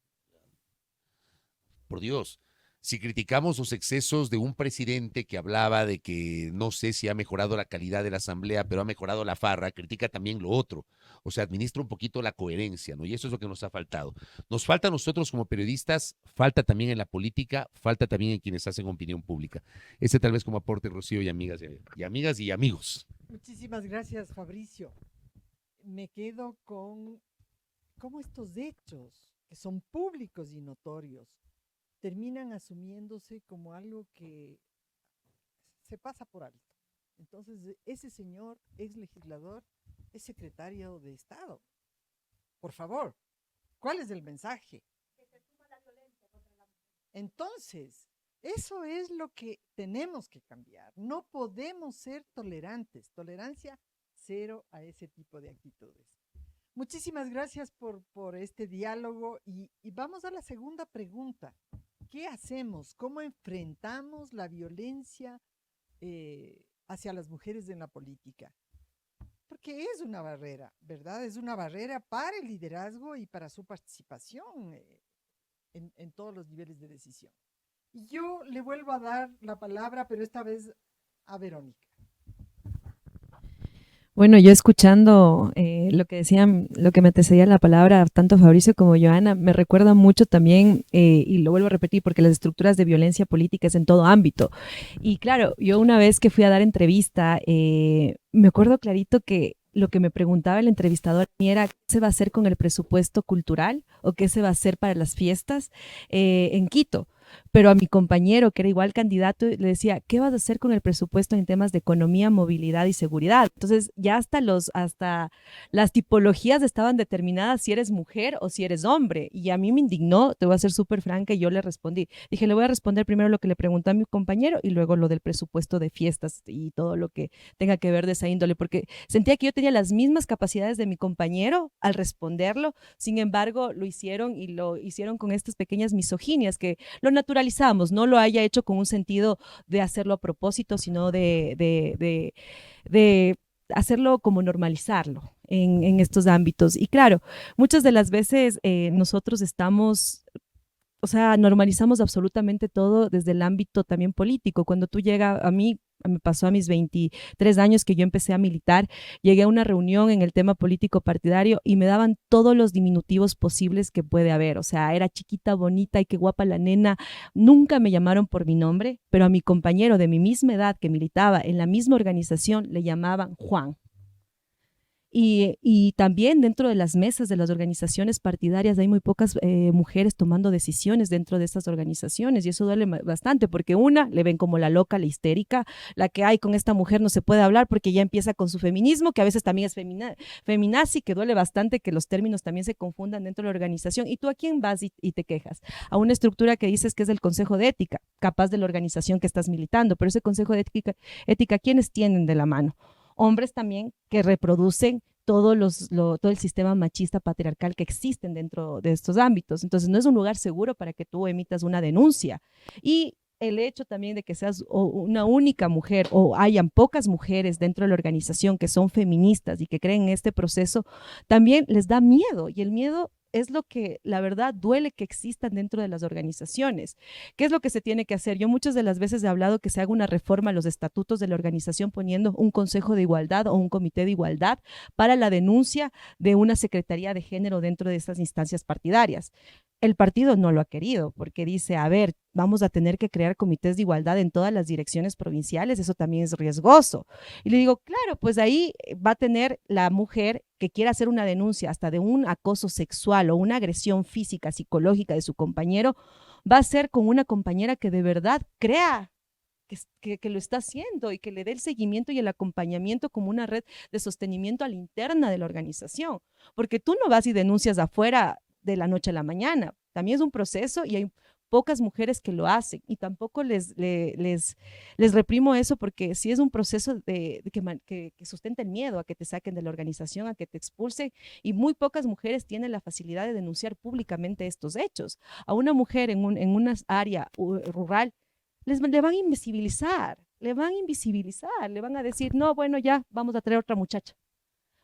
Por Dios. Si criticamos los excesos de un presidente que hablaba de que no sé si ha mejorado la calidad de la asamblea, pero ha mejorado la farra, critica también lo otro. O sea, administra un poquito la coherencia, ¿no? Y eso es lo que nos ha faltado. Nos falta a nosotros como periodistas, falta también en la política, falta también en quienes hacen opinión pública. Ese tal vez como aporte, Rocío, y amigas y amigos. Muchísimas gracias, Fabricio. Me quedo con cómo estos hechos, que son públicos y notorios, terminan asumiéndose como algo que se pasa por alto. Entonces, ese señor ex legislador es secretario de Estado. Por favor, ¿cuál es el mensaje? Que se suma la violencia contra la mujer. Entonces, eso es lo que tenemos que cambiar. No podemos ser tolerantes. Tolerancia cero a ese tipo de actitudes. Muchísimas gracias por este diálogo y vamos a la segunda pregunta. ¿Qué hacemos? ¿Cómo enfrentamos la violencia hacia las mujeres en la política? Porque es una barrera, ¿verdad? Es una barrera para el liderazgo y para su participación en todos los niveles de decisión. Y yo le vuelvo a dar la palabra, pero esta vez a Verónica. Bueno, yo escuchando lo que decían, lo que me antecedía la palabra, tanto Fabricio como Joana, me recuerda mucho también, y lo vuelvo a repetir, porque las estructuras de violencia política es en todo ámbito. Y claro, yo una vez que fui a dar entrevista, me acuerdo clarito que lo que me preguntaba el entrevistador era qué se va a hacer con el presupuesto cultural o qué se va a hacer para las fiestas en Quito. Pero a mi compañero, que era igual candidato, le decía, ¿qué vas a hacer con el presupuesto en temas de economía, movilidad y seguridad? Entonces, ya hasta las tipologías estaban determinadas si eres mujer o si eres hombre. Y a mí me indignó, te voy a ser súper franca, y yo le respondí. Dije, le voy a responder primero lo que le preguntó a mi compañero y luego lo del presupuesto de fiestas y todo lo que tenga que ver de esa índole, porque sentía que yo tenía las mismas capacidades de mi compañero al responderlo. Sin embargo, lo hicieron con estas pequeñas misoginias que lo naturalizamos, no lo haya hecho con un sentido de hacerlo a propósito, sino de hacerlo como normalizarlo en estos ámbitos. Y claro, muchas de las veces nosotros estamos, o sea, normalizamos absolutamente todo desde el ámbito también político. Cuando tú llegas a mí, me pasó a mis 23 años que yo empecé a militar, llegué a una reunión en el tema político partidario y me daban todos los diminutivos posibles que puede haber. O sea, era chiquita, bonita y qué guapa la nena. Nunca me llamaron por mi nombre, pero a mi compañero de mi misma edad que militaba en la misma organización le llamaban Juan. Y también dentro de las mesas de las organizaciones partidarias hay muy pocas mujeres tomando decisiones dentro de estas organizaciones y eso duele bastante porque una, le ven como la loca, la histérica, la que hay con esta mujer no se puede hablar porque ya empieza con su feminismo, que a veces también es feminazi, que duele bastante que los términos también se confundan dentro de la organización. ¿Y tú a quién vas y te quejas? A una estructura que dices que es el Consejo de Ética, capaz de la organización que estás militando, pero ese Consejo de Ética ¿quiénes tienen de la mano? Hombres también que reproducen todo el sistema machista patriarcal que existen dentro de estos ámbitos. Entonces no es un lugar seguro para que tú emitas una denuncia. Y el hecho también de que seas una única mujer o hayan pocas mujeres dentro de la organización que son feministas y que creen en este proceso, también les da miedo y el miedo es lo que la verdad duele que existan dentro de las organizaciones. ¿Qué es lo que se tiene que hacer? Yo muchas de las veces he hablado que se haga una reforma a los estatutos de la organización poniendo un consejo de igualdad o un comité de igualdad para la denuncia de una secretaría de género dentro de estas instancias partidarias. El partido no lo ha querido porque dice, a ver, vamos a tener que crear comités de igualdad en todas las direcciones provinciales, eso también es riesgoso. Y le digo, claro, pues ahí va a tener la mujer que quiera hacer una denuncia hasta de un acoso sexual o una agresión física, psicológica de su compañero, va a ser con una compañera que de verdad crea que lo está haciendo y que le dé el seguimiento y el acompañamiento como una red de sostenimiento a la interna de la organización. Porque tú no vas y denuncias afuera de la noche a la mañana. También es un proceso y hay pocas mujeres que lo hacen y tampoco les reprimo eso porque sí es un proceso que sustenta el miedo a que te saquen de la organización, a que te expulsen y muy pocas mujeres tienen la facilidad de denunciar públicamente estos hechos. A una mujer en una área rural le van a invisibilizar, le van a decir, no, bueno, ya vamos a traer otra muchacha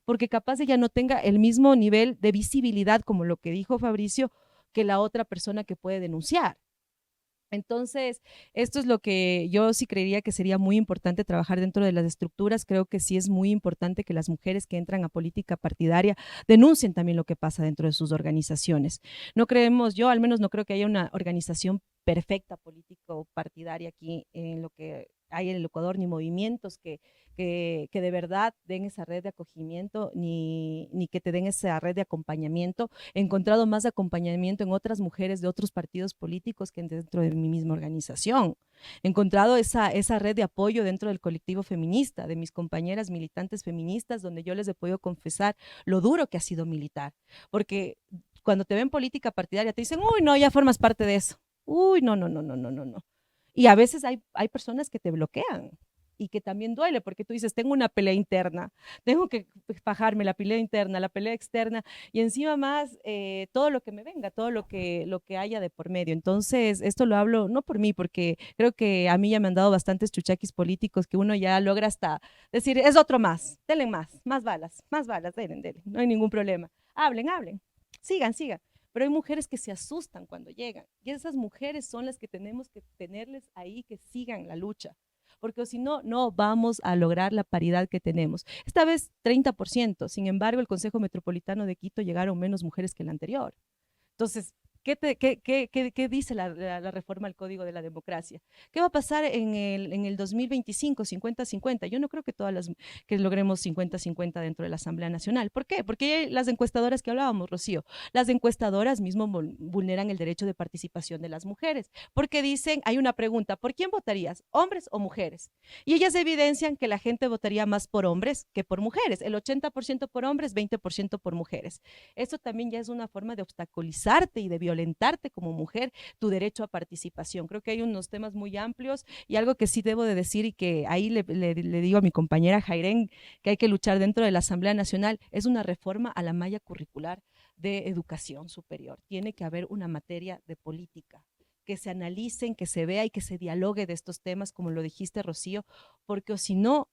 porque capaz ella no tenga el mismo nivel de visibilidad, como lo que dijo Fabricio, que la otra persona que puede denunciar. Entonces, esto es lo que yo sí creería que sería muy importante trabajar dentro de las estructuras. Creo que sí es muy importante que las mujeres que entran a política partidaria denuncien también lo que pasa dentro de sus organizaciones. No creemos, yo al menos no creo que haya una organización perfecta político-partidaria aquí en lo que hay en el Ecuador, ni movimientos que de verdad den esa red de acogimiento, ni que te den esa red de acompañamiento. He encontrado más acompañamiento en otras mujeres de otros partidos políticos que dentro de mi misma organización. He encontrado esa red de apoyo dentro del colectivo feminista, de mis compañeras militantes feministas, donde yo les he podido confesar lo duro que ha sido militar. Porque cuando te ven política partidaria te dicen, uy, no, ya formas parte de eso. Uy, no. Y a veces hay personas que te bloquean y que también duele porque tú dices, tengo una pelea interna, tengo que fajarme la pelea interna, la pelea externa y encima más todo lo que me venga, todo lo que haya de por medio. Entonces, esto lo hablo no por mí, porque creo que a mí ya me han dado bastantes chuchaquis políticos que uno ya logra hasta decir, es otro más, denle más balas, denle, no hay ningún problema. Hablen, sigan. Pero hay mujeres que se asustan cuando llegan y esas mujeres son las que tenemos que tenerles ahí, que sigan la lucha, porque si no, no vamos a lograr la paridad que tenemos. Esta vez 30%, sin embargo, el Consejo Metropolitano de Quito llegaron menos mujeres que el anterior. Entonces, ¿qué dice la reforma al Código de la Democracia? ¿Qué va a pasar en el 2025, 50-50? Yo no creo que logremos 50-50 dentro de la Asamblea Nacional. ¿Por qué? Porque hay las encuestadoras que hablábamos, Rocío. Las encuestadoras mismo vulneran el derecho de participación de las mujeres, porque dicen, hay una pregunta, ¿por quién votarías? ¿Hombres o mujeres? Y ellas evidencian que la gente votaría más por hombres que por mujeres. El 80% por hombres, 20% por mujeres. Eso también ya es una forma de obstaculizarte y de violentarte como mujer tu derecho a participación. Creo que hay unos temas muy amplios y algo que sí debo de decir y que ahí le digo a mi compañera Jairén que hay que luchar dentro de la Asamblea Nacional es una reforma a la malla curricular de educación superior. Tiene que haber una materia de política que se analicen, que se vea y que se dialogue de estos temas, como lo dijiste, Rocío, porque si no,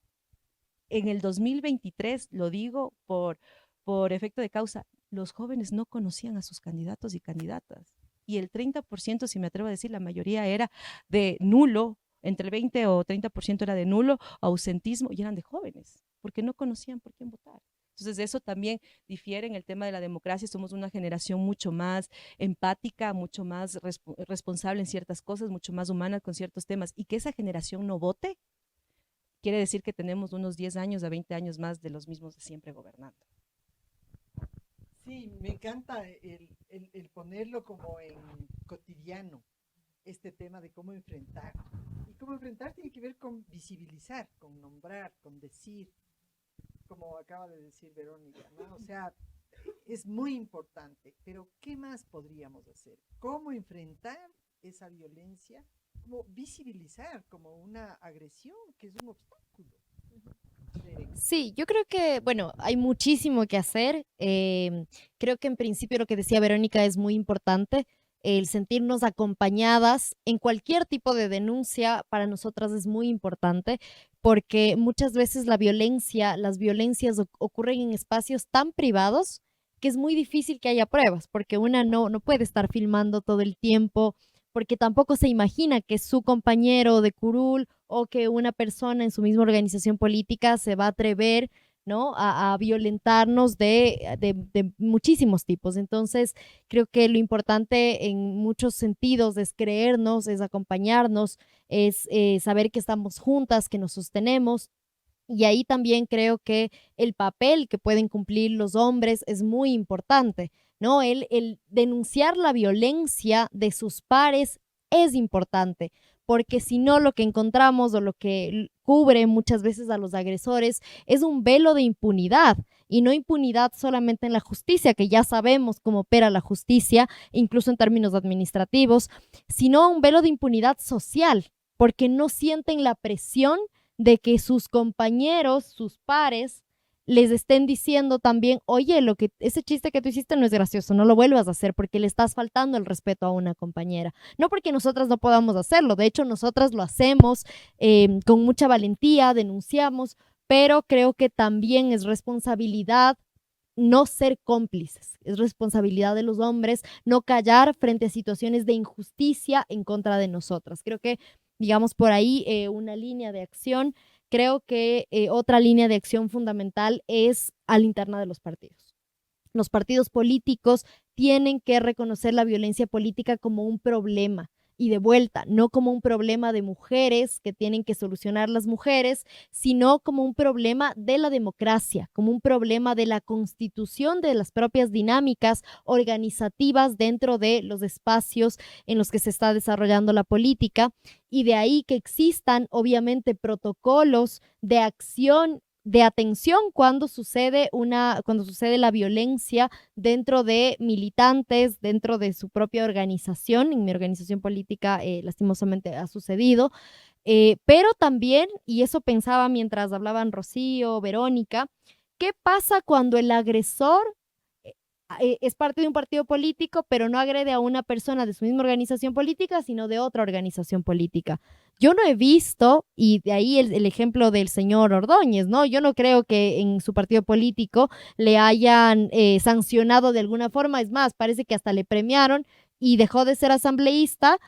en el 2023, lo digo por efecto de causa, los jóvenes no conocían a sus candidatos y candidatas. Y el 30%, si me atrevo a decir, la mayoría era de nulo, entre el 20 o 30% era de nulo, ausentismo, y eran de jóvenes, porque no conocían por quién votar. Entonces, eso también difiere en el tema de la democracia. Somos una generación mucho más empática, mucho más responsable en ciertas cosas, mucho más humana con ciertos temas. Y que esa generación no vote, quiere decir que tenemos unos 10 años a 20 años más de los mismos de siempre gobernando. Sí, me encanta el ponerlo como en cotidiano, este tema de cómo enfrentar. Y cómo enfrentar tiene que ver con visibilizar, con nombrar, con decir, como acaba de decir Verónica, ¿no? O sea, es muy importante, pero ¿qué más podríamos hacer? ¿Cómo enfrentar esa violencia? ¿Cómo visibilizar como una agresión que es un obstáculo? Sí, yo creo que, bueno, hay muchísimo que hacer. Creo que en principio lo que decía Verónica es muy importante. El sentirnos acompañadas en cualquier tipo de denuncia para nosotras es muy importante porque muchas veces las violencias ocurren en espacios tan privados que es muy difícil que haya pruebas porque una no puede estar filmando todo el tiempo porque tampoco se imagina que su compañero de curul o que una persona en su misma organización política se va a atrever, ¿no? A violentarnos de muchísimos tipos. Entonces, creo que lo importante en muchos sentidos es creernos, es acompañarnos, es saber que estamos juntas, que nos sostenemos. Y ahí también creo que el papel que pueden cumplir los hombres es muy importante, ¿no? El denunciar la violencia de sus pares es importante, porque si no lo que encontramos o lo que cubre muchas veces a los agresores es un velo de impunidad y no impunidad solamente en la justicia, que ya sabemos cómo opera la justicia, incluso en términos administrativos, sino un velo de impunidad social, porque no sienten la presión de que sus compañeros, sus pares, les estén diciendo también, oye, ese chiste que tú hiciste no es gracioso, no lo vuelvas a hacer porque le estás faltando el respeto a una compañera. No porque nosotras no podamos hacerlo, de hecho nosotras lo hacemos con mucha valentía, denunciamos, pero creo que también es responsabilidad no ser cómplices, es responsabilidad de los hombres no callar frente a situaciones de injusticia en contra de nosotras. Creo que, digamos, por ahí una línea de acción. Creo que otra línea de acción fundamental es a la interna de los partidos. Los partidos políticos tienen que reconocer la violencia política como un problema y de vuelta, no como un problema de mujeres que tienen que solucionar las mujeres, sino como un problema de la democracia, como un problema de la constitución de las propias dinámicas organizativas dentro de los espacios en los que se está desarrollando la política y de ahí que existan obviamente protocolos de acción de atención cuando sucede la violencia dentro de militantes, dentro de su propia organización. En mi organización política, lastimosamente, ha sucedido. Pero también, y eso pensaba mientras hablaban Rocío, Verónica, ¿qué pasa cuando el agresor es parte de un partido político, pero no agrede a una persona de su misma organización política, sino de otra organización política? Yo no he visto, y de ahí el ejemplo del señor Ordóñez, ¿no? Yo no creo que en su partido político le hayan sancionado de alguna forma, es más, parece que hasta le premiaron y dejó de ser asambleísta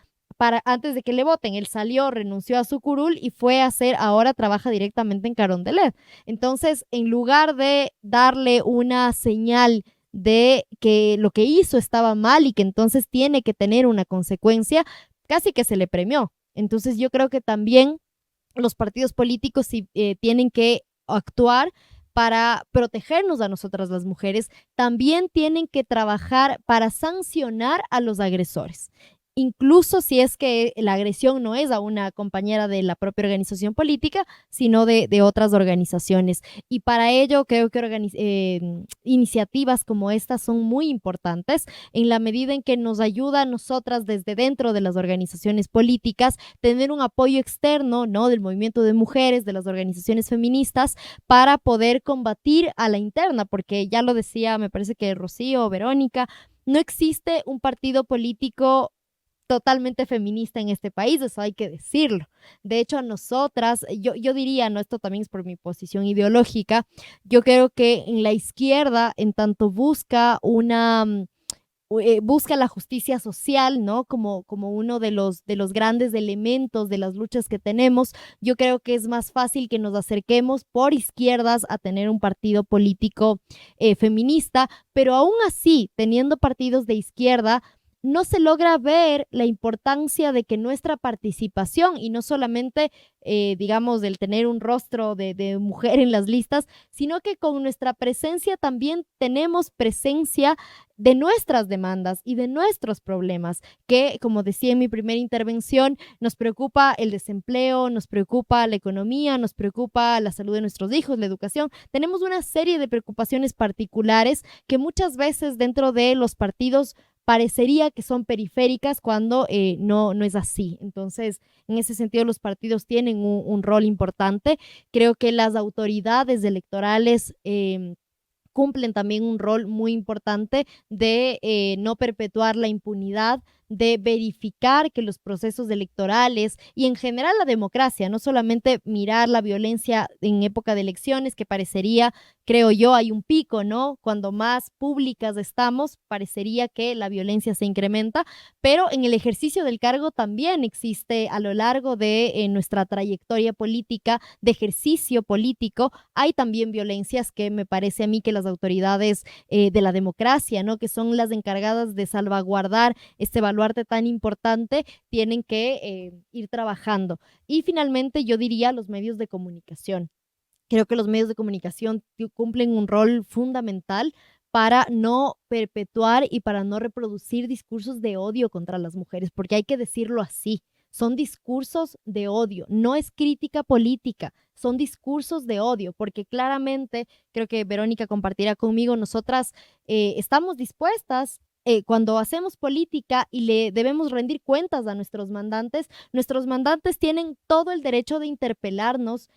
antes de que le voten. Él salió, renunció a su curul y ahora trabaja directamente en Carondelet. Entonces, en lugar de darle una señal de que lo que hizo estaba mal y que entonces tiene que tener una consecuencia, casi que se le premió. Entonces yo creo que también los partidos políticos tienen que actuar para protegernos a nosotras las mujeres, también tienen que trabajar para sancionar a los agresores. Incluso si es que la agresión no es a una compañera de la propia organización política, sino de otras organizaciones. Y para ello creo que iniciativas como estas son muy importantes en la medida en que nos ayuda a nosotras desde dentro de las organizaciones políticas tener un apoyo externo, ¿no? Del movimiento de mujeres, de las organizaciones feministas, para poder combatir a la interna, porque ya lo decía, me parece que Rocío o Verónica, no existe un partido político totalmente feminista en este país, eso hay que decirlo. De hecho, a nosotras, yo diría, no, esto también es por mi posición ideológica, yo creo que en la izquierda, en tanto busca busca la justicia social, ¿no? Como uno de los grandes elementos de las luchas que tenemos, yo creo que es más fácil que nos acerquemos por izquierdas a tener un partido político feminista, pero aún así, teniendo partidos de izquierda, no se logra ver la importancia de que nuestra participación, y no solamente, digamos, del tener un rostro de mujer en las listas, sino que con nuestra presencia también tenemos presencia de nuestras demandas y de nuestros problemas, que, como decía en mi primera intervención, nos preocupa el desempleo, nos preocupa la economía, nos preocupa la salud de nuestros hijos, la educación. Tenemos una serie de preocupaciones particulares que muchas veces dentro de los partidos parecería que son periféricas cuando no es así. Entonces, en ese sentido, los partidos tienen un rol importante. Creo que las autoridades electorales cumplen también un rol muy importante de no perpetuar la impunidad, de verificar que los procesos electorales y en general la democracia, no solamente mirar la violencia en época de elecciones, que parecería, creo yo, hay un pico, ¿no? Cuando más públicas estamos, parecería que la violencia se incrementa, pero en el ejercicio del cargo también existe a lo largo de nuestra trayectoria política, de ejercicio político, hay también violencias que me parece a mí que las autoridades de la democracia, ¿no? Que son las encargadas de salvaguardar este baluarte tan importante, tienen que ir trabajando. Y finalmente yo diría los medios de comunicación. Creo que los medios de comunicación cumplen un rol fundamental para no perpetuar y para no reproducir discursos de odio contra las mujeres, porque hay que decirlo así, son discursos de odio, no es crítica política, son discursos de odio, porque claramente, creo que Verónica compartirá conmigo, nosotras estamos dispuestas cuando hacemos política y le debemos rendir cuentas a nuestros mandantes tienen todo el derecho de interpelarnos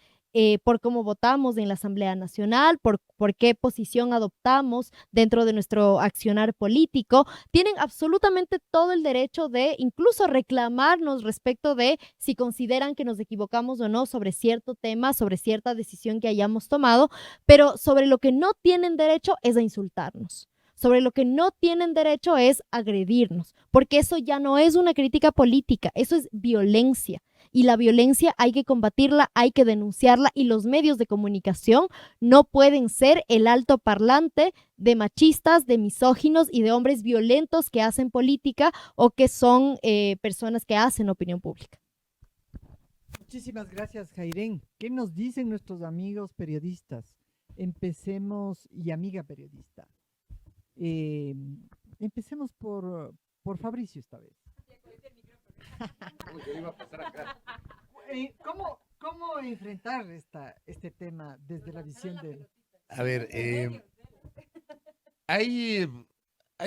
por cómo votamos en la Asamblea Nacional, por qué posición adoptamos dentro de nuestro accionar político. Tienen absolutamente todo el derecho de incluso reclamarnos respecto de si consideran que nos equivocamos o no sobre cierto tema, sobre cierta decisión que hayamos tomado, pero sobre lo que no tienen derecho es a insultarnos. Sobre lo que no tienen derecho es agredirnos, porque eso ya no es una crítica política, eso es violencia. Y la violencia hay que combatirla, hay que denunciarla y los medios de comunicación no pueden ser el altoparlante de machistas, de misóginos y de hombres violentos que hacen política o que son personas que hacen opinión pública. Muchísimas gracias, Jairén. ¿Qué nos dicen nuestros amigos periodistas? Empecemos, y amiga periodista. Empecemos por Fabricio esta vez. ¿Cómo enfrentar este tema desde la visión de... A ver, hay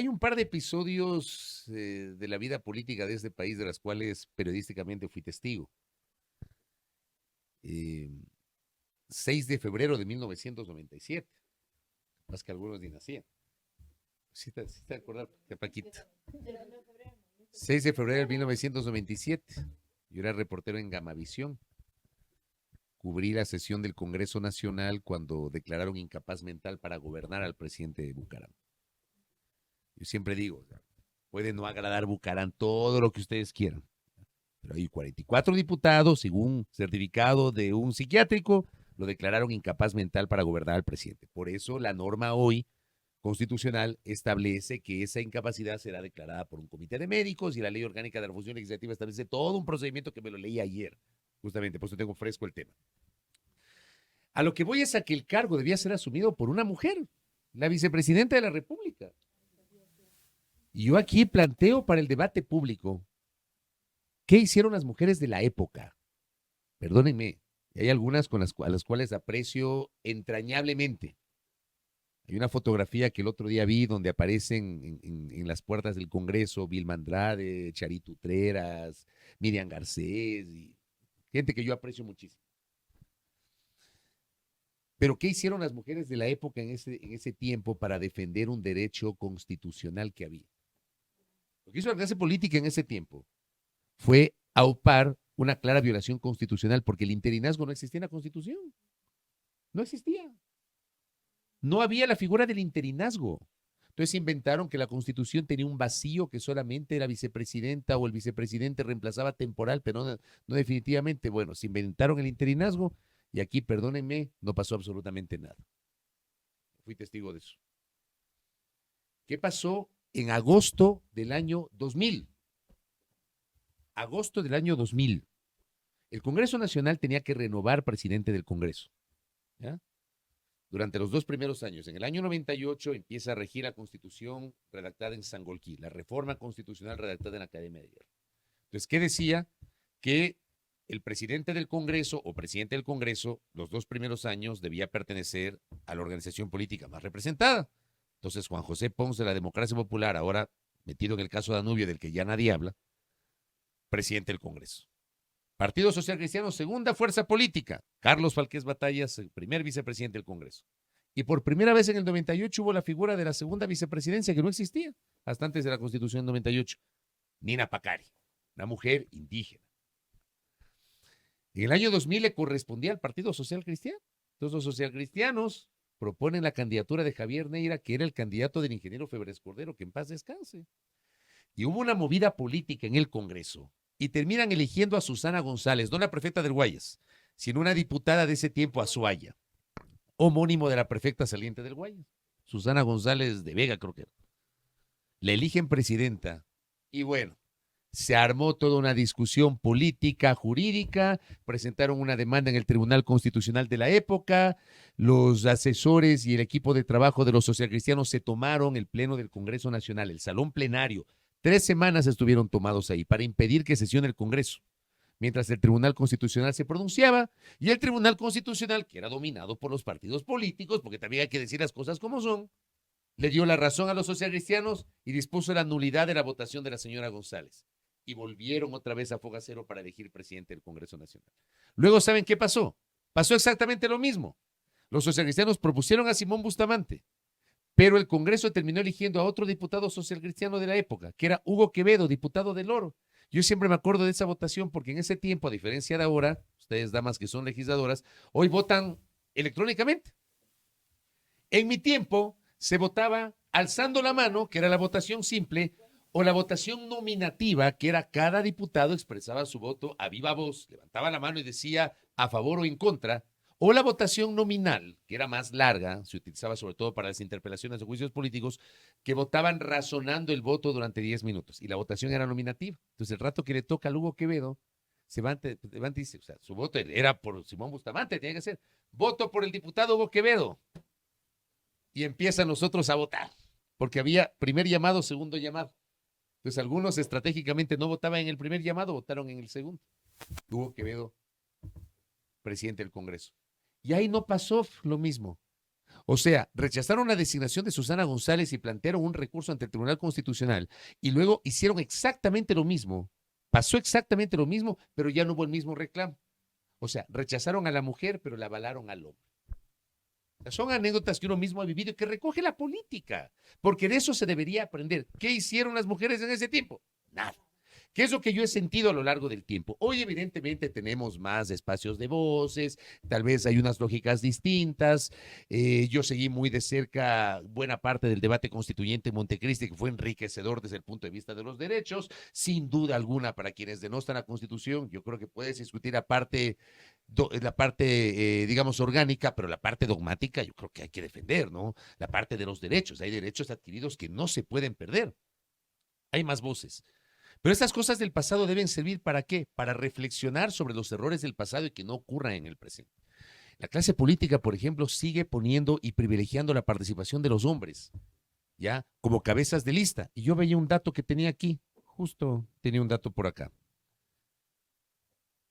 un par de episodios de la vida política de este país de las cuales periodísticamente fui testigo. 6 de febrero de 1997, más que algunos ni nacían. ¿Sí te acuerdas, Paquita? 6 de febrero de 1997. Yo era reportero en Gamavisión. Cubrí la sesión del Congreso Nacional cuando declararon incapaz mental para gobernar al presidente de Bucaram. Yo siempre digo, puede no agradar Bucaram todo lo que ustedes quieran, pero hay 44 diputados, según certificado de un psiquiátrico, lo declararon incapaz mental para gobernar al presidente. Por eso la norma hoy constitucional establece que esa incapacidad será declarada por un comité de médicos y la ley orgánica de la función legislativa establece todo un procedimiento que me lo leí ayer, justamente, por eso tengo fresco el tema. A lo que voy es a que el cargo debía ser asumido por una mujer, la vicepresidenta de la República. Y yo aquí planteo para el debate público, ¿qué hicieron las mujeres de la época? Perdónenme, hay algunas a las cuales aprecio entrañablemente. Hay una fotografía que el otro día vi donde aparecen en las puertas del Congreso Vilma Andrade, Charito Utreras, Miriam Garcés, y gente que yo aprecio muchísimo. Pero ¿qué hicieron las mujeres de la época en ese tiempo para defender un derecho constitucional que había? Lo que hizo la clase política en ese tiempo fue aupar una clara violación constitucional, porque el interinazgo no existía en la Constitución. No existía. No había la figura del interinazgo. Entonces inventaron que la Constitución tenía un vacío, que solamente la vicepresidenta o el vicepresidente reemplazaba temporal, pero no definitivamente. Bueno, se inventaron el interinazgo y aquí, perdónenme, no pasó absolutamente nada. Fui testigo de eso. ¿Qué pasó en agosto del año 2000? Agosto del año 2000. El Congreso Nacional tenía que renovar presidente del Congreso, ¿ya? Durante los 2 primeros años. En el año 98 empieza a regir la Constitución redactada en Sangolquí, la reforma constitucional redactada en la Academia de Hierro. Entonces, ¿qué decía? Que el presidente del Congreso o presidente del Congreso, los 2 primeros años, debía pertenecer a la organización política más representada. Entonces, Juan José Pons de la Democracia Popular, ahora metido en el caso Danubio, del que ya nadie habla, presidente del Congreso. Partido Social Cristiano, segunda fuerza política. Carlos Falqués Batallas, el primer vicepresidente del Congreso. Y por primera vez en el 98 hubo la figura de la segunda vicepresidencia, que no existía hasta antes de la Constitución del 98. Nina Pacari, una mujer indígena. En el año 2000 le correspondía al Partido Social Cristiano. Entonces los socialcristianos proponen la candidatura de Javier Neira, que era el candidato del ingeniero Febres Cordero, que en paz descanse. Y hubo una movida política en el Congreso y terminan eligiendo a Susana González, no la prefecta del Guayas, sino una diputada de ese tiempo, Azuaya, homónimo de la prefecta saliente del Guayas, Susana González de Vega, creo que era. La eligen presidenta y bueno, se armó toda una discusión política, jurídica, presentaron una demanda en el Tribunal Constitucional de la época, los asesores y el equipo de trabajo de los socialcristianos se tomaron el pleno del Congreso Nacional, el salón plenario. 3 semanas estuvieron tomados ahí para impedir que sesione el Congreso, mientras el Tribunal Constitucional se pronunciaba, y el Tribunal Constitucional, que era dominado por los partidos políticos, porque también hay que decir las cosas como son, le dio la razón a los socialcristianos y dispuso la nulidad de la votación de la señora González. Y volvieron otra vez a Fogacero para elegir presidente del Congreso Nacional. Luego, ¿saben qué pasó? Pasó exactamente lo mismo. Los socialcristianos propusieron a Simón Bustamante, pero el Congreso terminó eligiendo a otro diputado socialcristiano de la época, que era Hugo Quevedo, diputado del Oro. Yo siempre me acuerdo de esa votación porque en ese tiempo, a diferencia de ahora, ustedes damas que son legisladoras, hoy votan electrónicamente. En mi tiempo se votaba alzando la mano, que era la votación simple, o la votación nominativa, que era cada diputado expresaba su voto a viva voz, levantaba la mano y decía a favor o en contra, o la votación nominal, que era más larga, se utilizaba sobre todo para las interpelaciones o juicios políticos, que votaban razonando el voto durante 10 minutos, y la votación era nominativa. Entonces, el rato que le toca a Hugo Quevedo, se levanta y dice, o sea, su voto era por Simón Bustamante, tenía que ser, voto por el diputado Hugo Quevedo. Y empiezan nosotros a votar, porque había primer llamado, segundo llamado. Entonces, algunos estratégicamente no votaban en el primer llamado, votaron en el segundo. Hugo Quevedo, presidente del Congreso. Y ahí no pasó lo mismo. O sea, rechazaron la designación de Susana González y plantearon un recurso ante el Tribunal Constitucional y luego hicieron exactamente lo mismo. Pasó exactamente lo mismo, pero ya no hubo el mismo reclamo. O sea, rechazaron a la mujer, pero la avalaron al hombre. Son anécdotas que uno mismo ha vivido y que recoge la política, porque de eso se debería aprender. ¿Qué hicieron las mujeres en ese tiempo? Nada. ¿Qué es lo que yo he sentido a lo largo del tiempo? Hoy evidentemente tenemos más espacios de voces, tal vez hay unas lógicas distintas. Yo seguí muy de cerca buena parte del debate constituyente en Montecristi, que fue enriquecedor desde el punto de vista de los derechos. Sin duda alguna, para quienes denostan la Constitución, yo creo que puedes discutir la parte, digamos, orgánica, pero la parte dogmática yo creo que hay que defender, ¿no? La parte de los derechos. Hay derechos adquiridos que no se pueden perder. Hay más voces. Pero estas cosas del pasado deben servir ¿para qué? Para reflexionar sobre los errores del pasado y que no ocurran en el presente. La clase política, por ejemplo, sigue poniendo y privilegiando la participación de los hombres, ¿ya? Como cabezas de lista. Y yo veía un dato que tenía aquí, justo tenía un dato por acá.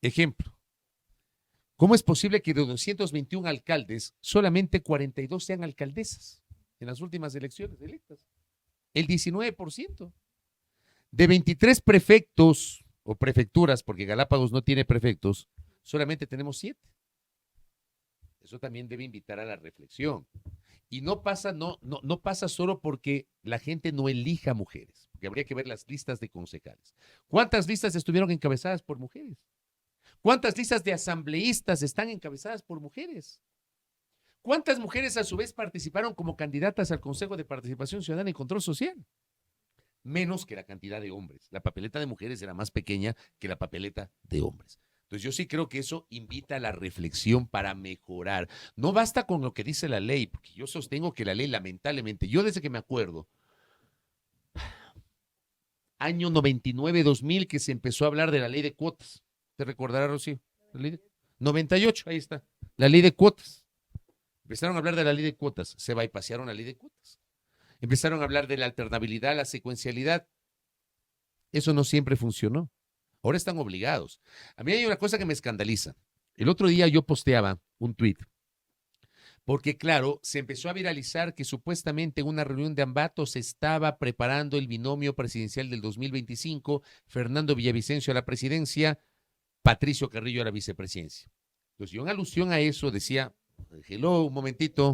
Ejemplo. ¿Cómo es posible que de 221 alcaldes, solamente 42 sean alcaldesas en las últimas elecciones electas? El 19%. De 23 prefectos o prefecturas, porque Galápagos no tiene prefectos, solamente tenemos 7. Eso también debe invitar a la reflexión. Y no pasa solo porque la gente no elija mujeres. Porque porque habría que ver las listas de concejales. ¿Cuántas listas estuvieron encabezadas por mujeres? ¿Cuántas listas de asambleístas están encabezadas por mujeres? ¿Cuántas mujeres a su vez participaron como candidatas al Consejo de Participación Ciudadana y Control Social? Menos que la cantidad de hombres. La papeleta de mujeres era más pequeña que la papeleta de hombres. Entonces yo sí creo que eso invita a la reflexión para mejorar. No basta con lo que dice la ley, porque yo sostengo que la ley, lamentablemente, yo desde que me acuerdo, año 99-2000 que se empezó a hablar de la ley de cuotas. ¿Te recordará, Rocío? 98, ahí está. La ley de cuotas. Empezaron a hablar de la ley de cuotas, se bypasearon la ley de cuotas. Empezaron a hablar de la alternabilidad, la secuencialidad. Eso no siempre funcionó. Ahora están obligados. A mí hay una cosa que me escandaliza. El otro día yo posteaba un tuit, porque claro, se empezó a viralizar que supuestamente en una reunión de Ambato se estaba preparando el binomio presidencial del 2025, Fernando Villavicencio a la presidencia, Patricio Carrillo a la vicepresidencia. Entonces yo en alusión a eso decía, hello, un momentito,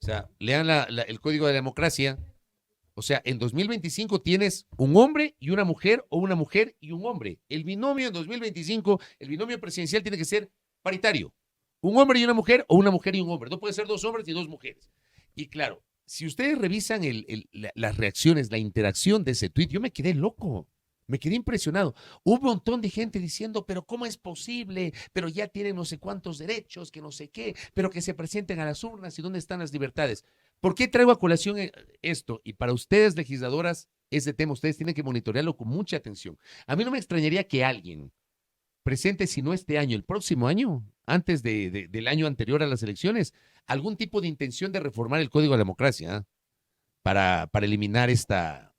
o sea, lean el Código de la Democracia. O sea, en 2025 tienes un hombre y una mujer o una mujer y un hombre. El binomio en 2025, el binomio presidencial tiene que ser paritario. Un hombre y una mujer o una mujer y un hombre. No puede ser dos hombres y dos mujeres. Y claro, si ustedes revisan las reacciones, la interacción de ese tuit, yo me quedé loco. Me quedé impresionado. Hubo un montón de gente diciendo, pero ¿cómo es posible? Pero ya tienen no sé cuántos derechos, que no sé qué, pero que se presenten a las urnas y dónde están las libertades. ¿Por qué traigo a colación esto? Y para ustedes, legisladoras, ese tema, ustedes tienen que monitorearlo con mucha atención. A mí no me extrañaría que alguien presente, si no este año, el próximo año, antes del año anterior a las elecciones, algún tipo de intención de reformar el Código de la Democracia, ¿eh? para eliminar esta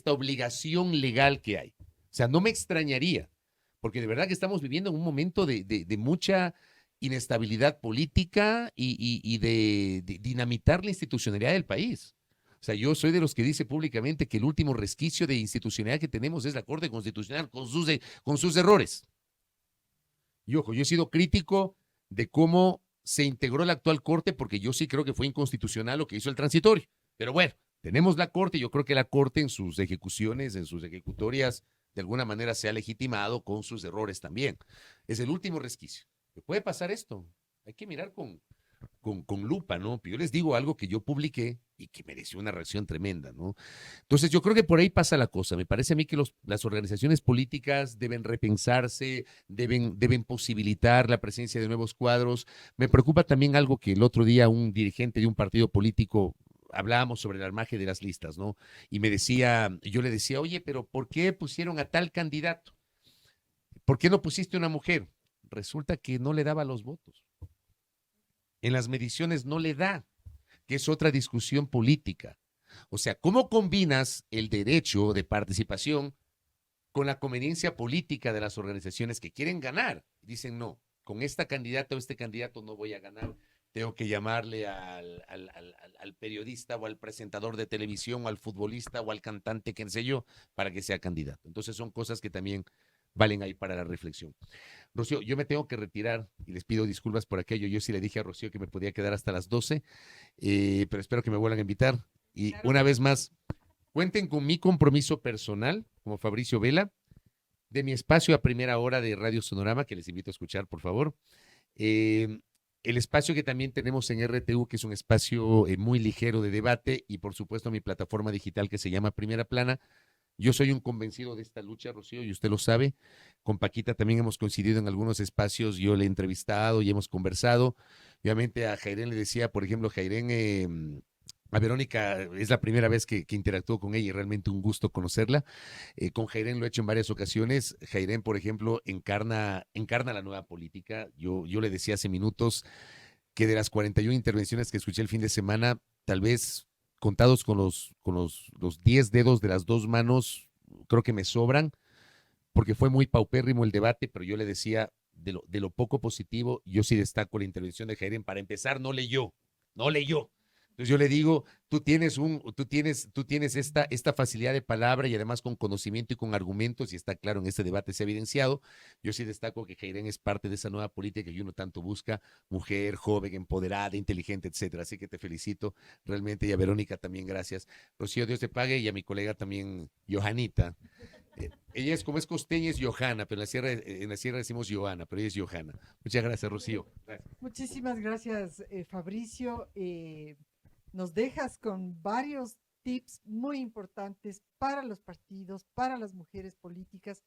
obligación legal que hay. O sea, no me extrañaría, porque de verdad que estamos viviendo en un momento de mucha inestabilidad política y de dinamitar la institucionalidad del país. O sea, yo soy de los que dice públicamente que el último resquicio de institucionalidad que tenemos es la Corte Constitucional con sus errores. Y ojo, yo he sido crítico de cómo se integró la actual Corte, porque yo sí creo que fue inconstitucional lo que hizo el transitorio. Pero bueno, tenemos la Corte y yo creo que la Corte en sus ejecuciones, en sus ejecutorias, de alguna manera se ha legitimado con sus errores también. Es el último resquicio. ¿Qué puede pasar esto? Hay que mirar con lupa, ¿no? Yo les digo algo que yo publiqué y que mereció una reacción tremenda, ¿no? Entonces yo creo que por ahí pasa la cosa. Me parece a mí que las organizaciones políticas deben repensarse, deben posibilitar la presencia de nuevos cuadros. Me preocupa también algo que el otro día un dirigente de un partido político hablábamos sobre el armaje de las listas, ¿no? Y yo le decía, oye, pero ¿por qué pusieron a tal candidato? ¿Por qué no pusiste una mujer? Resulta que no le daba los votos. En las mediciones no le da, que es otra discusión política. O sea, ¿cómo combinas el derecho de participación con la conveniencia política de las organizaciones que quieren ganar? Dicen, no, con esta candidata o este candidato no voy a ganar. Tengo que llamarle al periodista o al presentador de televisión o al futbolista o al cantante, qué sé yo, para que sea candidato. Entonces son cosas que también valen ahí para la reflexión. Rocío, yo me tengo que retirar y les pido disculpas por aquello. Yo sí le dije a Rocío que me podía quedar hasta las 12, pero espero que me vuelvan a invitar. Y una vez más, cuenten con mi compromiso personal como Fabricio Vela, de mi espacio a primera hora de Radio Sonorama, que les invito a escuchar, por favor. El espacio que también tenemos en RTU, que es un espacio muy ligero de debate, y por supuesto mi plataforma digital que se llama Primera Plana. Yo soy un convencido de esta lucha, Rocío, y usted lo sabe. Con Paquita también hemos coincidido en algunos espacios. Yo le he entrevistado y hemos conversado. Obviamente a Jairén le decía, por ejemplo, Jairén, a Verónica es la primera vez que interactúo con ella y realmente un gusto conocerla. Con Jairén lo he hecho en varias ocasiones. Jairén, por ejemplo, encarna la nueva política. Yo le decía hace minutos que de las 41 intervenciones que escuché el fin de semana, tal vez contados con los 10 dedos de las dos manos, creo que me sobran, porque fue muy paupérrimo el debate, pero yo le decía, de lo poco positivo, yo sí destaco la intervención de Jairén. Para empezar, no leyó. Entonces yo le digo, tú tienes esta facilidad de palabra y además con conocimiento y con argumentos, y está claro, en este debate se ha evidenciado. Yo sí destaco que Jairén es parte de esa nueva política que uno tanto busca, mujer, joven, empoderada, inteligente, etcétera. Así que te felicito realmente, y a Verónica también, gracias. Rocío, Dios te pague, y a mi colega también, Johanita. Ella es como es costeña, es Johanna, pero en la sierra decimos Johanna, pero ella es Johanna. Muchas gracias, Rocío. Gracias. Muchísimas gracias, Fabricio. Nos dejas con varios tips muy importantes para los partidos, para las mujeres políticas,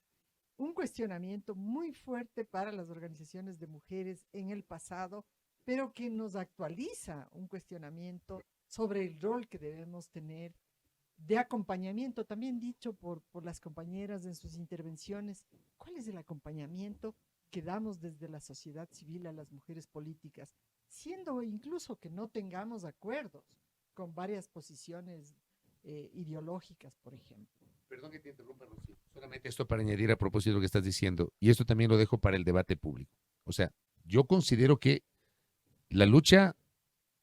un cuestionamiento muy fuerte para las organizaciones de mujeres en el pasado, pero que nos actualiza un cuestionamiento sobre el rol que debemos tener de acompañamiento, también dicho por las compañeras en sus intervenciones. ¿Cuál es el acompañamiento que damos desde la sociedad civil a las mujeres políticas, siendo incluso que no tengamos acuerdos con varias posiciones ideológicas, por ejemplo? Perdón que te interrumpa, Rocío. Solamente esto para añadir a propósito de lo que estás diciendo, y esto también lo dejo para el debate público. O sea, yo considero que la lucha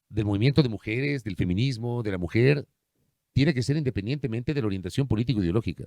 del movimiento de mujeres, del feminismo, de la mujer, tiene que ser independientemente de la orientación político-ideológica.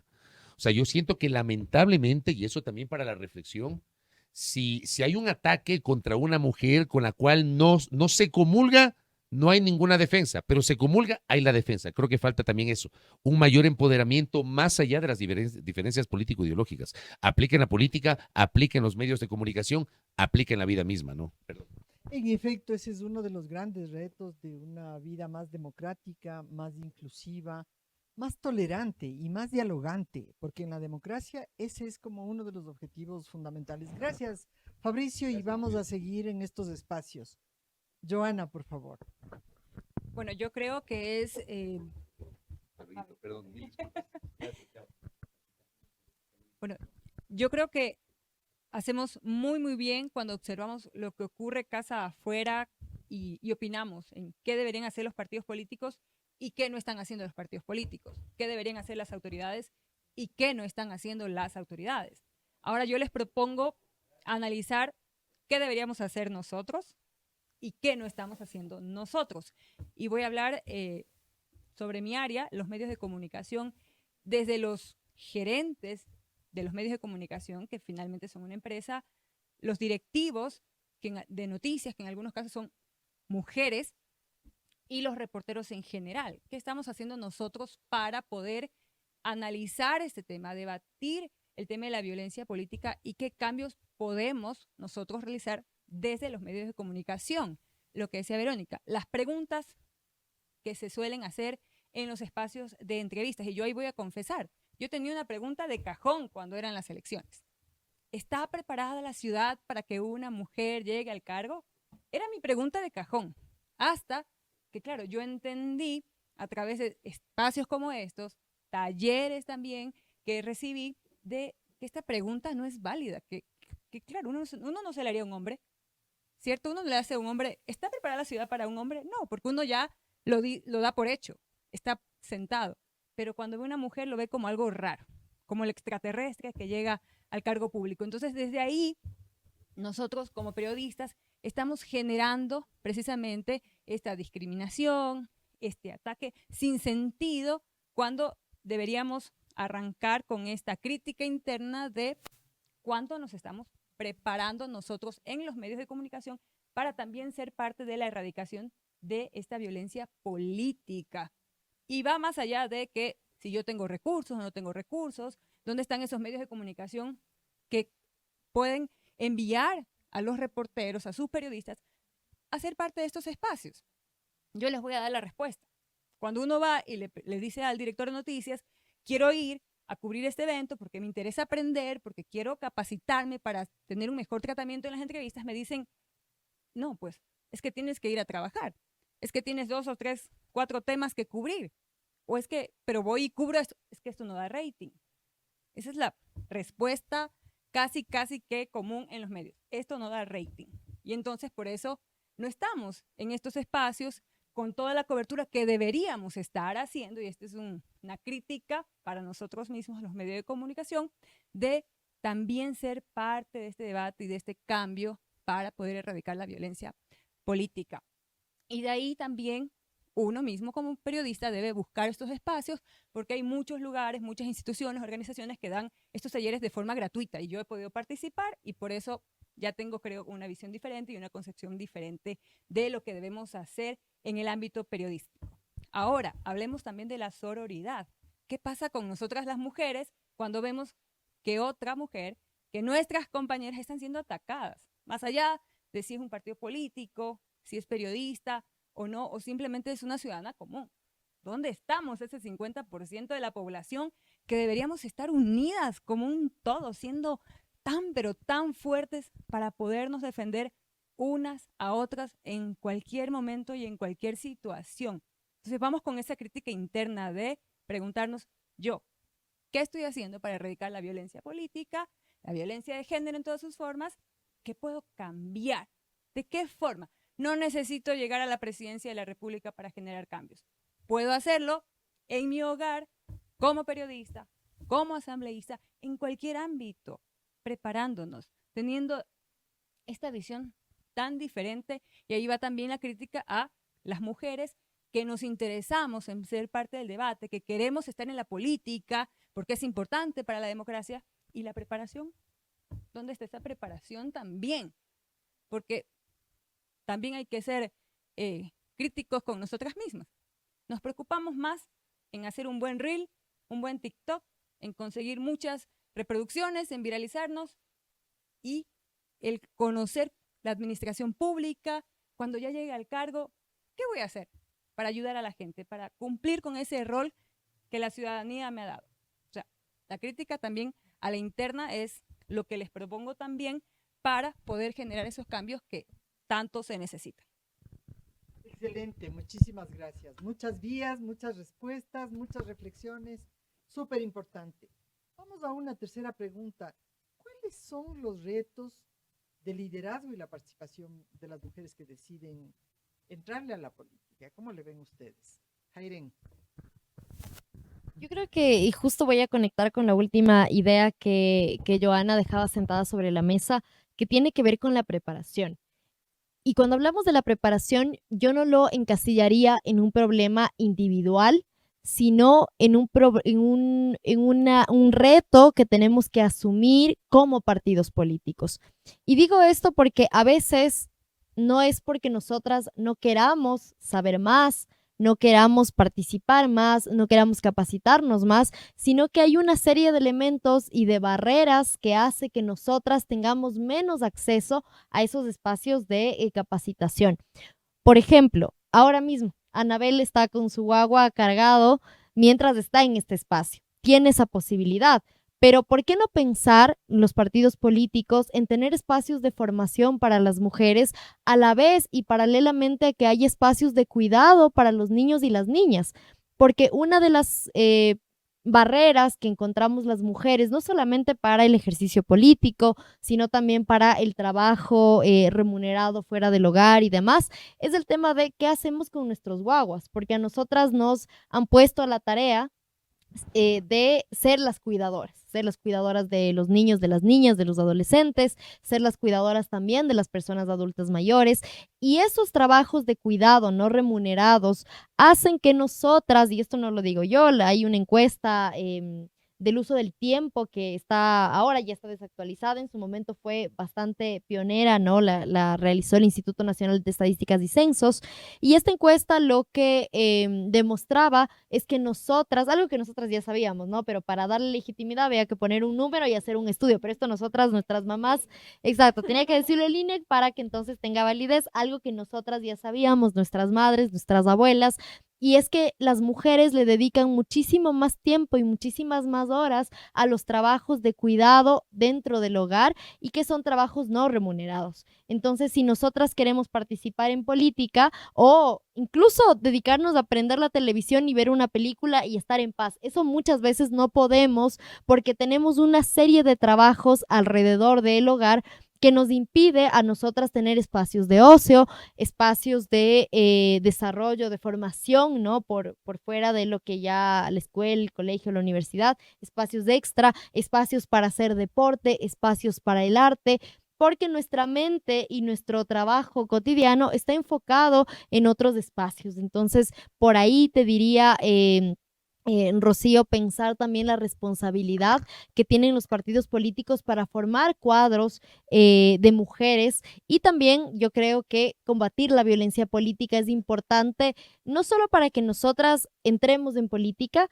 O sea, yo siento que lamentablemente, y eso también para la reflexión, si hay un ataque contra una mujer con la cual no se comulga, no hay ninguna defensa, pero se comulga, hay la defensa. Creo que falta también eso, un mayor empoderamiento más allá de las diferencias político-ideológicas. Aplica en la política, aplica en los medios de comunicación, aplica en la vida misma, ¿no? Perdón. En efecto, ese es uno de los grandes retos de una vida más democrática, más inclusiva, más tolerante y más dialogante, porque en la democracia ese es como uno de los objetivos fundamentales. Gracias, Fabricio, y vamos a seguir en estos espacios. Joana, por favor. Bueno, yo creo que es... Perdón, bueno, yo creo que hacemos muy bien cuando observamos lo que ocurre casa afuera y opinamos en qué deberían hacer los partidos políticos y qué no están haciendo los partidos políticos, qué deberían hacer las autoridades y qué no están haciendo las autoridades. Ahora yo les propongo analizar qué deberíamos hacer nosotros y qué no estamos haciendo nosotros. Y voy a hablar sobre mi área, los medios de comunicación, desde los gerentes de los medios de comunicación, que finalmente son una empresa, los directivos de noticias, que en algunos casos son mujeres, y los reporteros en general. ¿Qué estamos haciendo nosotros para poder analizar este tema, debatir el tema de la violencia política y qué cambios podemos nosotros realizar desde los medios de comunicación? Lo que decía Verónica, las preguntas que se suelen hacer en los espacios de entrevistas, y yo ahí voy a confesar, yo tenía una pregunta de cajón cuando eran las elecciones. ¿Está preparada la ciudad para que una mujer llegue al cargo? Era mi pregunta de cajón. Hasta que, claro, yo entendí a través de espacios como estos, talleres también que recibí, de que esta pregunta no es válida, que claro, uno no se le haría a un hombre, ¿cierto? Uno le hace a un hombre, ¿está preparada la ciudad para un hombre? No, porque uno ya lo da por hecho, está sentado. Pero cuando ve una mujer lo ve como algo raro, como el extraterrestre que llega al cargo público. Entonces, desde ahí, nosotros como periodistas estamos generando precisamente esta discriminación, este ataque sin sentido, cuando deberíamos arrancar con esta crítica interna de cuánto nos estamos preparando nosotros en los medios de comunicación para también ser parte de la erradicación de esta violencia política. Y va más allá de que si yo tengo recursos o no tengo recursos, ¿dónde están esos medios de comunicación que pueden enviar a los reporteros, a sus periodistas, a ser parte de estos espacios? Yo les voy a dar la respuesta. Cuando uno va y le dice al director de noticias, quiero ir a cubrir este evento porque me interesa aprender, porque quiero capacitarme para tener un mejor tratamiento en las entrevistas, me dicen, no, pues es que tienes que ir a trabajar, es que tienes 2 o 3, 4 temas que cubrir, o es que, pero voy y cubro esto, es que esto no da rating. Esa es la respuesta casi que común en los medios. Esto no da rating. Y entonces por eso no estamos en estos espacios con toda la cobertura que deberíamos estar haciendo, y esta es una crítica para nosotros mismos, los medios de comunicación, de también ser parte de este debate y de este cambio para poder erradicar la violencia política. Y de ahí también uno mismo como periodista debe buscar estos espacios porque hay muchos lugares, muchas instituciones, organizaciones que dan estos talleres de forma gratuita y yo he podido participar y por eso ya tengo, creo, una visión diferente y una concepción diferente de lo que debemos hacer en el ámbito periodístico. Ahora, hablemos también de la sororidad. ¿Qué pasa con nosotras las mujeres cuando vemos que otra mujer, que nuestras compañeras están siendo atacadas? Más allá de si es un partido político, si es periodista o no, o simplemente es una ciudadana común. ¿Dónde estamos ese 50% de la población que deberíamos estar unidas como un todo, siendo tan pero tan fuertes para podernos defender unas a otras en cualquier momento y en cualquier situación? Entonces vamos con esa crítica interna de preguntarnos, yo, ¿qué estoy haciendo para erradicar la violencia política, la violencia de género en todas sus formas? ¿Qué puedo cambiar? ¿De qué forma? No necesito llegar a la presidencia de la República para generar cambios. Puedo hacerlo en mi hogar, como periodista, como asambleísta, en cualquier ámbito, preparándonos, teniendo esta visión tan diferente. Y ahí va también la crítica a las mujeres que nos interesamos en ser parte del debate, que queremos estar en la política porque es importante para la democracia. ¿Y la preparación? ¿Dónde está esa preparación también? Porque también hay que ser críticos con nosotras mismas. Nos preocupamos más en hacer un buen reel, un buen TikTok, en conseguir muchas reproducciones, en viralizarnos y el conocer la administración pública. Cuando ya llegue al cargo, ¿qué voy a hacer para ayudar a la gente, para cumplir con ese rol que la ciudadanía me ha dado? O sea, la crítica también a la interna es lo que les propongo también para poder generar esos cambios que tanto se necesitan. Excelente, muchísimas gracias. Muchas vías, muchas respuestas, muchas reflexiones, súper importante. Vamos a una tercera pregunta. ¿Cuáles son los retos de liderazgo y la participación de las mujeres que deciden entrarle a la política? ¿Cómo le ven ustedes? Jairen. Yo creo que, y justo voy a conectar con la última idea que Joana dejaba sentada sobre la mesa, que tiene que ver con la preparación. Y cuando hablamos de la preparación, yo no lo encasillaría en un problema individual, sino en un reto que tenemos que asumir como partidos políticos. Y digo esto porque a veces no es porque nosotras no queramos saber más, no queramos participar más, no queramos capacitarnos más, sino que hay una serie de elementos y de barreras que hace que nosotras tengamos menos acceso a esos espacios de capacitación. Por ejemplo, ahora mismo, Anabel está con su guagua cargado mientras está en este espacio. Tiene esa posibilidad. Pero ¿por qué no pensar los partidos políticos en tener espacios de formación para las mujeres a la vez y paralelamente a que haya espacios de cuidado para los niños y las niñas? Porque una de las barreras que encontramos las mujeres, no solamente para el ejercicio político, sino también para el trabajo remunerado fuera del hogar y demás, es el tema de qué hacemos con nuestros guaguas, porque a nosotras nos han puesto a la tarea de ser las cuidadoras de los niños, de las niñas, de los adolescentes, ser las cuidadoras también de las personas adultas mayores. Y esos trabajos de cuidado no remunerados hacen que nosotras, y esto no lo digo yo, hay una encuesta del uso del tiempo que ahora ya está desactualizada, en su momento fue bastante pionera, ¿no? La realizó el Instituto Nacional de Estadísticas y Censos, y esta encuesta lo que demostraba es que nosotras, algo que nosotras ya sabíamos, ¿no? Pero para darle legitimidad había que poner un número y hacer un estudio, pero esto nosotras, nuestras mamás, exacto, tenía que decirlo el INEC para que entonces tenga validez, algo que nosotras ya sabíamos, nuestras madres, nuestras abuelas, y es que las mujeres le dedican muchísimo más tiempo y muchísimas más horas a los trabajos de cuidado dentro del hogar y que son trabajos no remunerados. Entonces, si nosotras queremos participar en política o incluso dedicarnos a prender la televisión y ver una película y estar en paz, eso muchas veces no podemos porque tenemos una serie de trabajos alrededor del hogar que nos impide a nosotras tener espacios de ocio, espacios de desarrollo, de formación, ¿no? Por fuera de lo que ya la escuela, el colegio, la universidad, espacios de extra, espacios para hacer deporte, espacios para el arte, porque nuestra mente y nuestro trabajo cotidiano está enfocado en otros espacios. Entonces, por ahí te diría, Rocío, pensar también la responsabilidad que tienen los partidos políticos para formar cuadros de mujeres, y también yo creo que combatir la violencia política es importante, no solo para que nosotras entremos en política,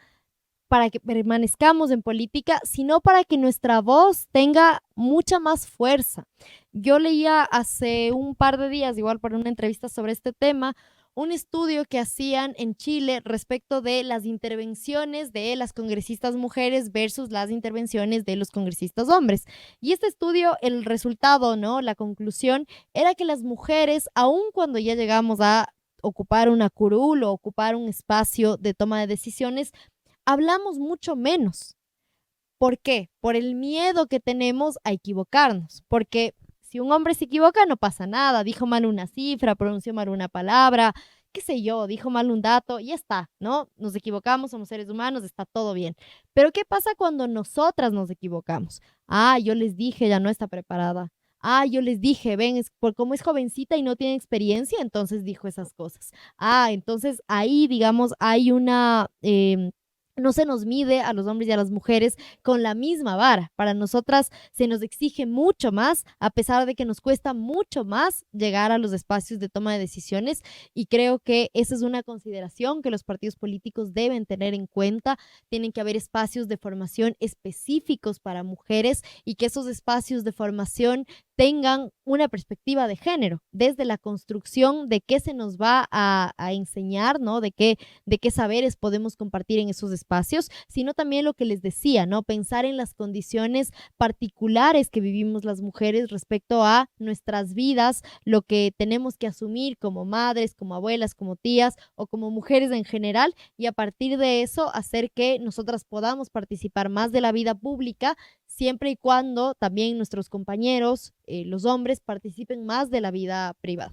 para que permanezcamos en política, sino para que nuestra voz tenga mucha más fuerza. Yo leía hace un par de días, igual para una entrevista sobre este tema, un estudio que hacían en Chile respecto de las intervenciones de las congresistas mujeres versus las intervenciones de los congresistas hombres. Y este estudio, el resultado, ¿no? La conclusión era que las mujeres, aun cuando ya llegamos a ocupar una curul o ocupar un espacio de toma de decisiones, hablamos mucho menos. ¿Por qué? Por el miedo que tenemos a equivocarnos, porque si un hombre se equivoca no pasa nada, dijo mal una cifra, pronunció mal una palabra, qué sé yo, dijo mal un dato, ya está, ¿no? Nos equivocamos, somos seres humanos, está todo bien. Pero ¿qué pasa cuando nosotras nos equivocamos? Ah, yo les dije, ya no está preparada. Ah, yo les dije, ven, por cómo es jovencita y no tiene experiencia, entonces dijo esas cosas. Ah, entonces ahí, digamos, hay una... no se nos mide a los hombres y a las mujeres con la misma vara. Para nosotras se nos exige mucho más, a pesar de que nos cuesta mucho más llegar a los espacios de toma de decisiones, y creo que esa es una consideración que los partidos políticos deben tener en cuenta. Tienen que haber espacios de formación específicos para mujeres, y que esos espacios de formación tengan una perspectiva de género, desde la construcción de qué se nos va a enseñar, ¿no? De qué saberes podemos compartir en esos espacios, sino también lo que les decía, ¿no? Pensar en las condiciones particulares que vivimos las mujeres respecto a nuestras vidas, lo que tenemos que asumir como madres, como abuelas, como tías o como mujeres en general, y a partir de eso hacer que nosotras podamos participar más de la vida pública, siempre y cuando también nuestros compañeros, los hombres, participen más de la vida privada.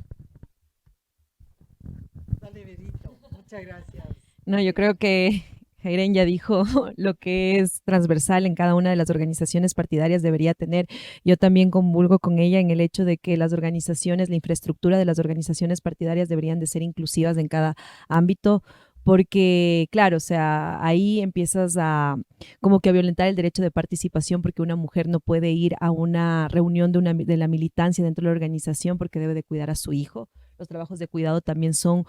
Dale, Berito. Muchas gracias. No, yo creo que Jairen ya dijo lo que es transversal en cada una de las organizaciones partidarias debería tener. Yo también convulgo con ella en el hecho de que las organizaciones, la infraestructura de las organizaciones partidarias deberían de ser inclusivas en cada ámbito, porque, claro, o sea, ahí empiezas a como que a violentar el derecho de participación, porque una mujer no puede ir a una reunión de la militancia dentro de la organización porque debe de cuidar a su hijo. Los trabajos de cuidado también son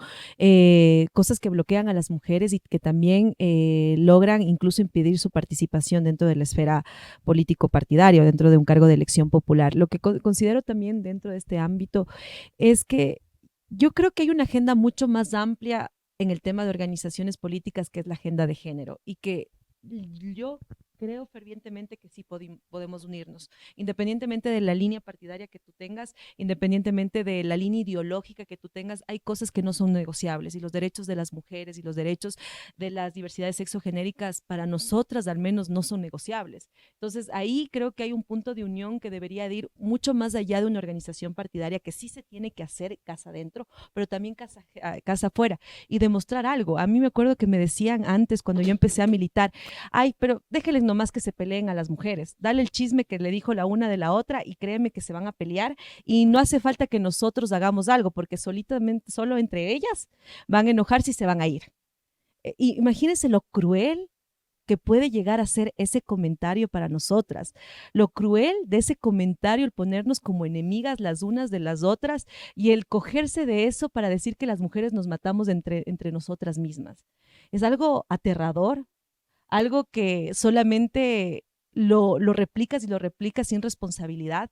cosas que bloquean a las mujeres y que también logran incluso impedir su participación dentro de la esfera político-partidaria o dentro de un cargo de elección popular. Lo que considero también dentro de este ámbito es que yo creo que hay una agenda mucho más amplia en el tema de organizaciones políticas, que es la agenda de género, y que yo creo fervientemente que sí podemos unirnos, independientemente de la línea partidaria que tú tengas, independientemente de la línea ideológica que tú tengas. Hay cosas que no son negociables, y los derechos de las mujeres y los derechos de las diversidades sexogenéricas para nosotras al menos no son negociables. Entonces ahí creo que hay un punto de unión que debería de ir mucho más allá de una organización partidaria, que sí se tiene que hacer casa adentro, pero también casa afuera, y demostrar algo. A mí me acuerdo que me decían antes, cuando yo empecé a militar, ay, pero déjenles nomás que se peleen a las mujeres, dale el chisme que le dijo la una de la otra y créeme que se van a pelear, y no hace falta que nosotros hagamos algo, porque solitamente, solo entre ellas van a enojarse y se van a ir. Y imagínense lo cruel que puede llegar a ser ese comentario para nosotras, lo cruel de ese comentario, el ponernos como enemigas las unas de las otras, y el cogerse de eso para decir que las mujeres nos matamos entre nosotras mismas. Es algo aterrador, algo que solamente lo replicas y lo replicas sin responsabilidad,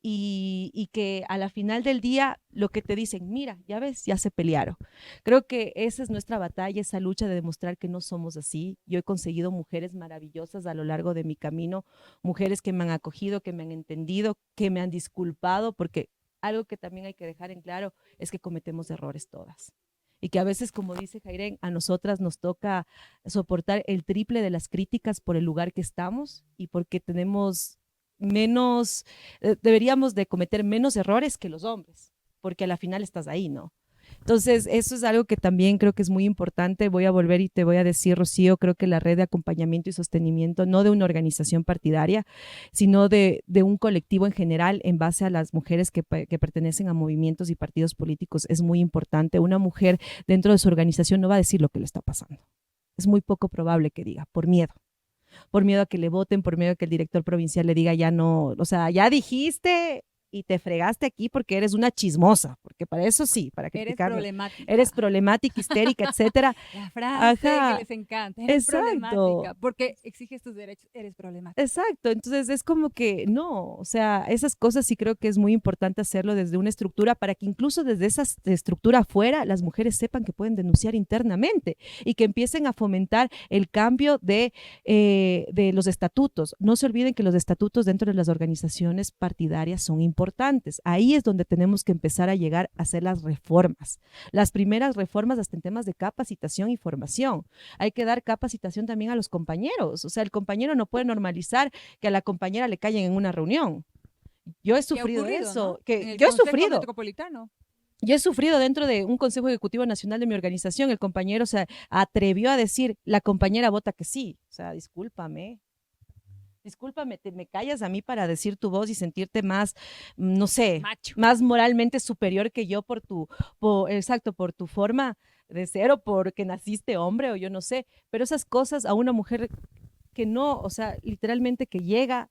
y que a la final del día lo que te dicen, mira, ya ves, ya se pelearon. Creo que esa es nuestra batalla, esa lucha de demostrar que no somos así. Yo he conseguido mujeres maravillosas a lo largo de mi camino, mujeres que me han acogido, que me han entendido, que me han disculpado, porque algo que también hay que dejar en claro es que cometemos errores todas, y que a veces, como dice Jairen, a nosotras nos toca soportar el triple de las críticas por el lugar que estamos, y porque tenemos menos, deberíamos de cometer menos errores que los hombres, porque a la final estás ahí, ¿no? Entonces, eso es algo que también creo que es muy importante. Voy a volver y te voy a decir, Rocío, creo que la red de acompañamiento y sostenimiento, no de una organización partidaria, sino de un colectivo en general en base a las mujeres que pertenecen a movimientos y partidos políticos, es muy importante. Una mujer dentro de su organización no va a decir lo que le está pasando. Es muy poco probable que diga, por miedo a que le voten, por miedo a que el director provincial le diga ya no, o sea, ya dijiste y te fregaste aquí porque eres una chismosa, porque para eso sí, para Eres criticar, problemática. eres problemática, histérica, etcétera. La frase Ajá, que les encanta, eres exacto. problemática, porque exiges tus derechos, eres problemática. Exacto, entonces es como que no, o sea, esas cosas sí creo que es muy importante hacerlo desde una estructura para que incluso desde esa estructura afuera las mujeres sepan que pueden denunciar internamente y que empiecen a fomentar el cambio de los estatutos. No se olviden que los estatutos dentro de las organizaciones partidarias son importantes. Ahí es donde tenemos que empezar a llegar a hacer las reformas. Las primeras reformas hasta en temas de capacitación y formación. Hay que dar capacitación también a los compañeros, o sea, el compañero no puede normalizar que a la compañera le callen en una reunión. Yo he ¿Qué ha sufrido ocurrido, eso, no? que En el yo he Consejo sufrido. Metropolitano. Yo he sufrido dentro de un Consejo Ejecutivo Nacional de mi organización, el compañero se atrevió a decir, la compañera vota que sí, o sea, discúlpame, me callas a mí para decir tu voz y sentirte más, no sé, Macho. más moralmente superior que yo exacto, por tu forma de ser o porque naciste hombre o yo no sé, pero esas cosas a una mujer que no, o sea, literalmente que llega,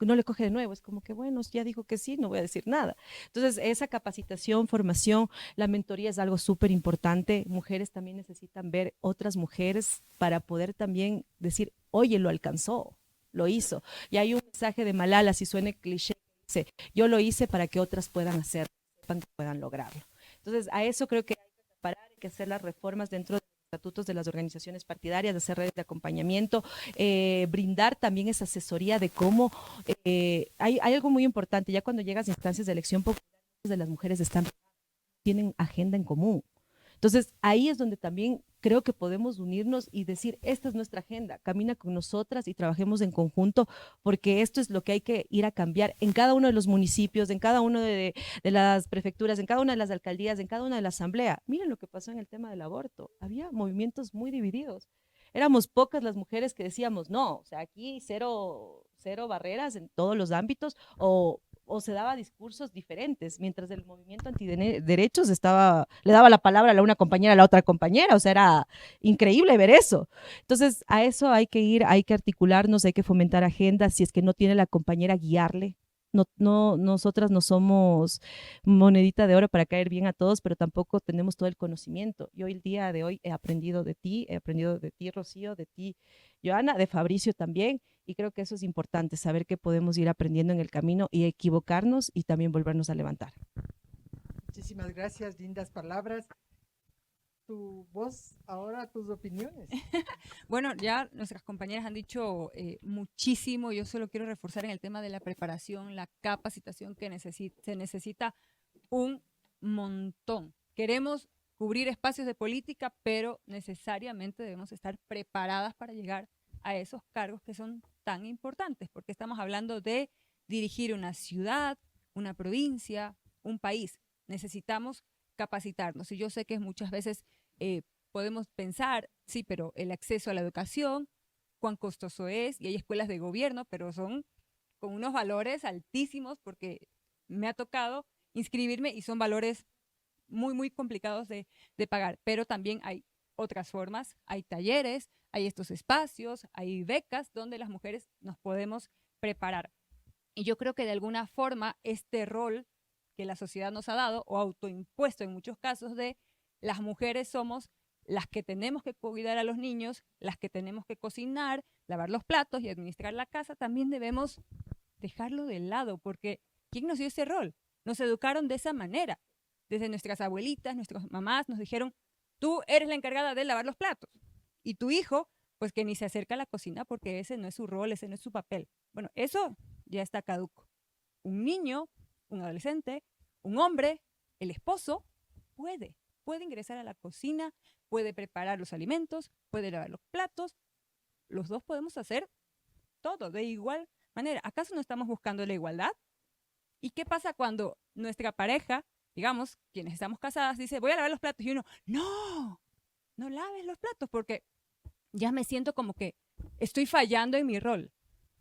no le coge de nuevo, es como que bueno, ya dijo que sí, no voy a decir nada. Entonces, esa capacitación, formación, la mentoría es algo súper importante. Mujeres también necesitan ver otras mujeres para poder también decir, oye, lo alcanzó, lo hizo. Y hay un mensaje de Malala, si suene cliché, dice, yo lo hice para que otras puedan hacerlo, sepan que puedan lograrlo. Entonces, a eso creo que hay que preparar, hay que hacer las reformas dentro de estatutos de las organizaciones partidarias, hacer redes de acompañamiento, brindar también esa asesoría de cómo, hay algo muy importante, ya cuando llegas a instancias de elección popular, de las mujeres tienen agenda en común. Entonces, ahí es donde también creo que podemos unirnos y decir, esta es nuestra agenda, camina con nosotras y trabajemos en conjunto, porque esto es lo que hay que ir a cambiar en cada uno de los municipios, en cada uno de las prefecturas, en cada una de las alcaldías, en cada una de la asamblea. Miren lo que pasó en el tema del aborto. Había movimientos muy divididos. Éramos pocas las mujeres que decíamos, no, o sea, aquí cero barreras en todos los ámbitos, o se daba discursos diferentes, mientras el movimiento antiderechos le daba la palabra a una compañera a la otra compañera, o sea, era increíble ver eso. Entonces, a eso hay que ir, hay que articularnos, hay que fomentar agendas, si es que no tiene la compañera, guiarle. Nosotras no somos monedita de oro para caer bien a todos, pero tampoco tenemos todo el conocimiento. Yo el día de hoy he aprendido de ti, Rocío, de ti, Joana, de Fabricio también, y creo que eso es importante, saber que podemos ir aprendiendo en el camino y equivocarnos y también volvernos a levantar. Muchísimas gracias, lindas palabras. Tu voz, ahora tus opiniones. Bueno, ya nuestras compañeras han dicho muchísimo. Yo solo quiero reforzar en el tema de la preparación, la capacitación que se necesita un montón. Queremos cubrir espacios de política, pero necesariamente debemos estar preparadas para llegar a esos cargos que son tan importantes, porque estamos hablando de dirigir una ciudad, una provincia, un país. Necesitamos capacitarnos. Y yo sé que muchas veces podemos pensar, sí, pero el acceso a la educación, cuán costoso es, y hay escuelas de gobierno, pero son con unos valores altísimos, porque me ha tocado inscribirme y son valores muy, muy complicados de pagar, pero también hay otras formas, hay talleres, hay estos espacios, hay becas donde las mujeres nos podemos preparar. Y yo creo que de alguna forma este rol que la sociedad nos ha dado, o autoimpuesto en muchos casos, de las mujeres somos las que tenemos que cuidar a los niños, las que tenemos que cocinar, lavar los platos y administrar la casa, también debemos dejarlo de lado, porque ¿quién nos dio ese rol? Nos educaron de esa manera. Desde nuestras abuelitas, nuestras mamás nos dijeron, tú eres la encargada de lavar los platos. Y tu hijo, pues que ni se acerca a la cocina porque ese no es su rol, ese no es su papel. Bueno, eso ya está caduco. Un niño, un adolescente, un hombre, el esposo, puede ingresar a la cocina, puede preparar los alimentos, puede lavar los platos. Los dos podemos hacer todo de igual manera. ¿Acaso no estamos buscando la igualdad? ¿Y qué pasa cuando nuestra pareja digamos, quienes estamos casadas, dice, voy a lavar los platos. Y uno, no laves los platos porque ya me siento como que estoy fallando en mi rol.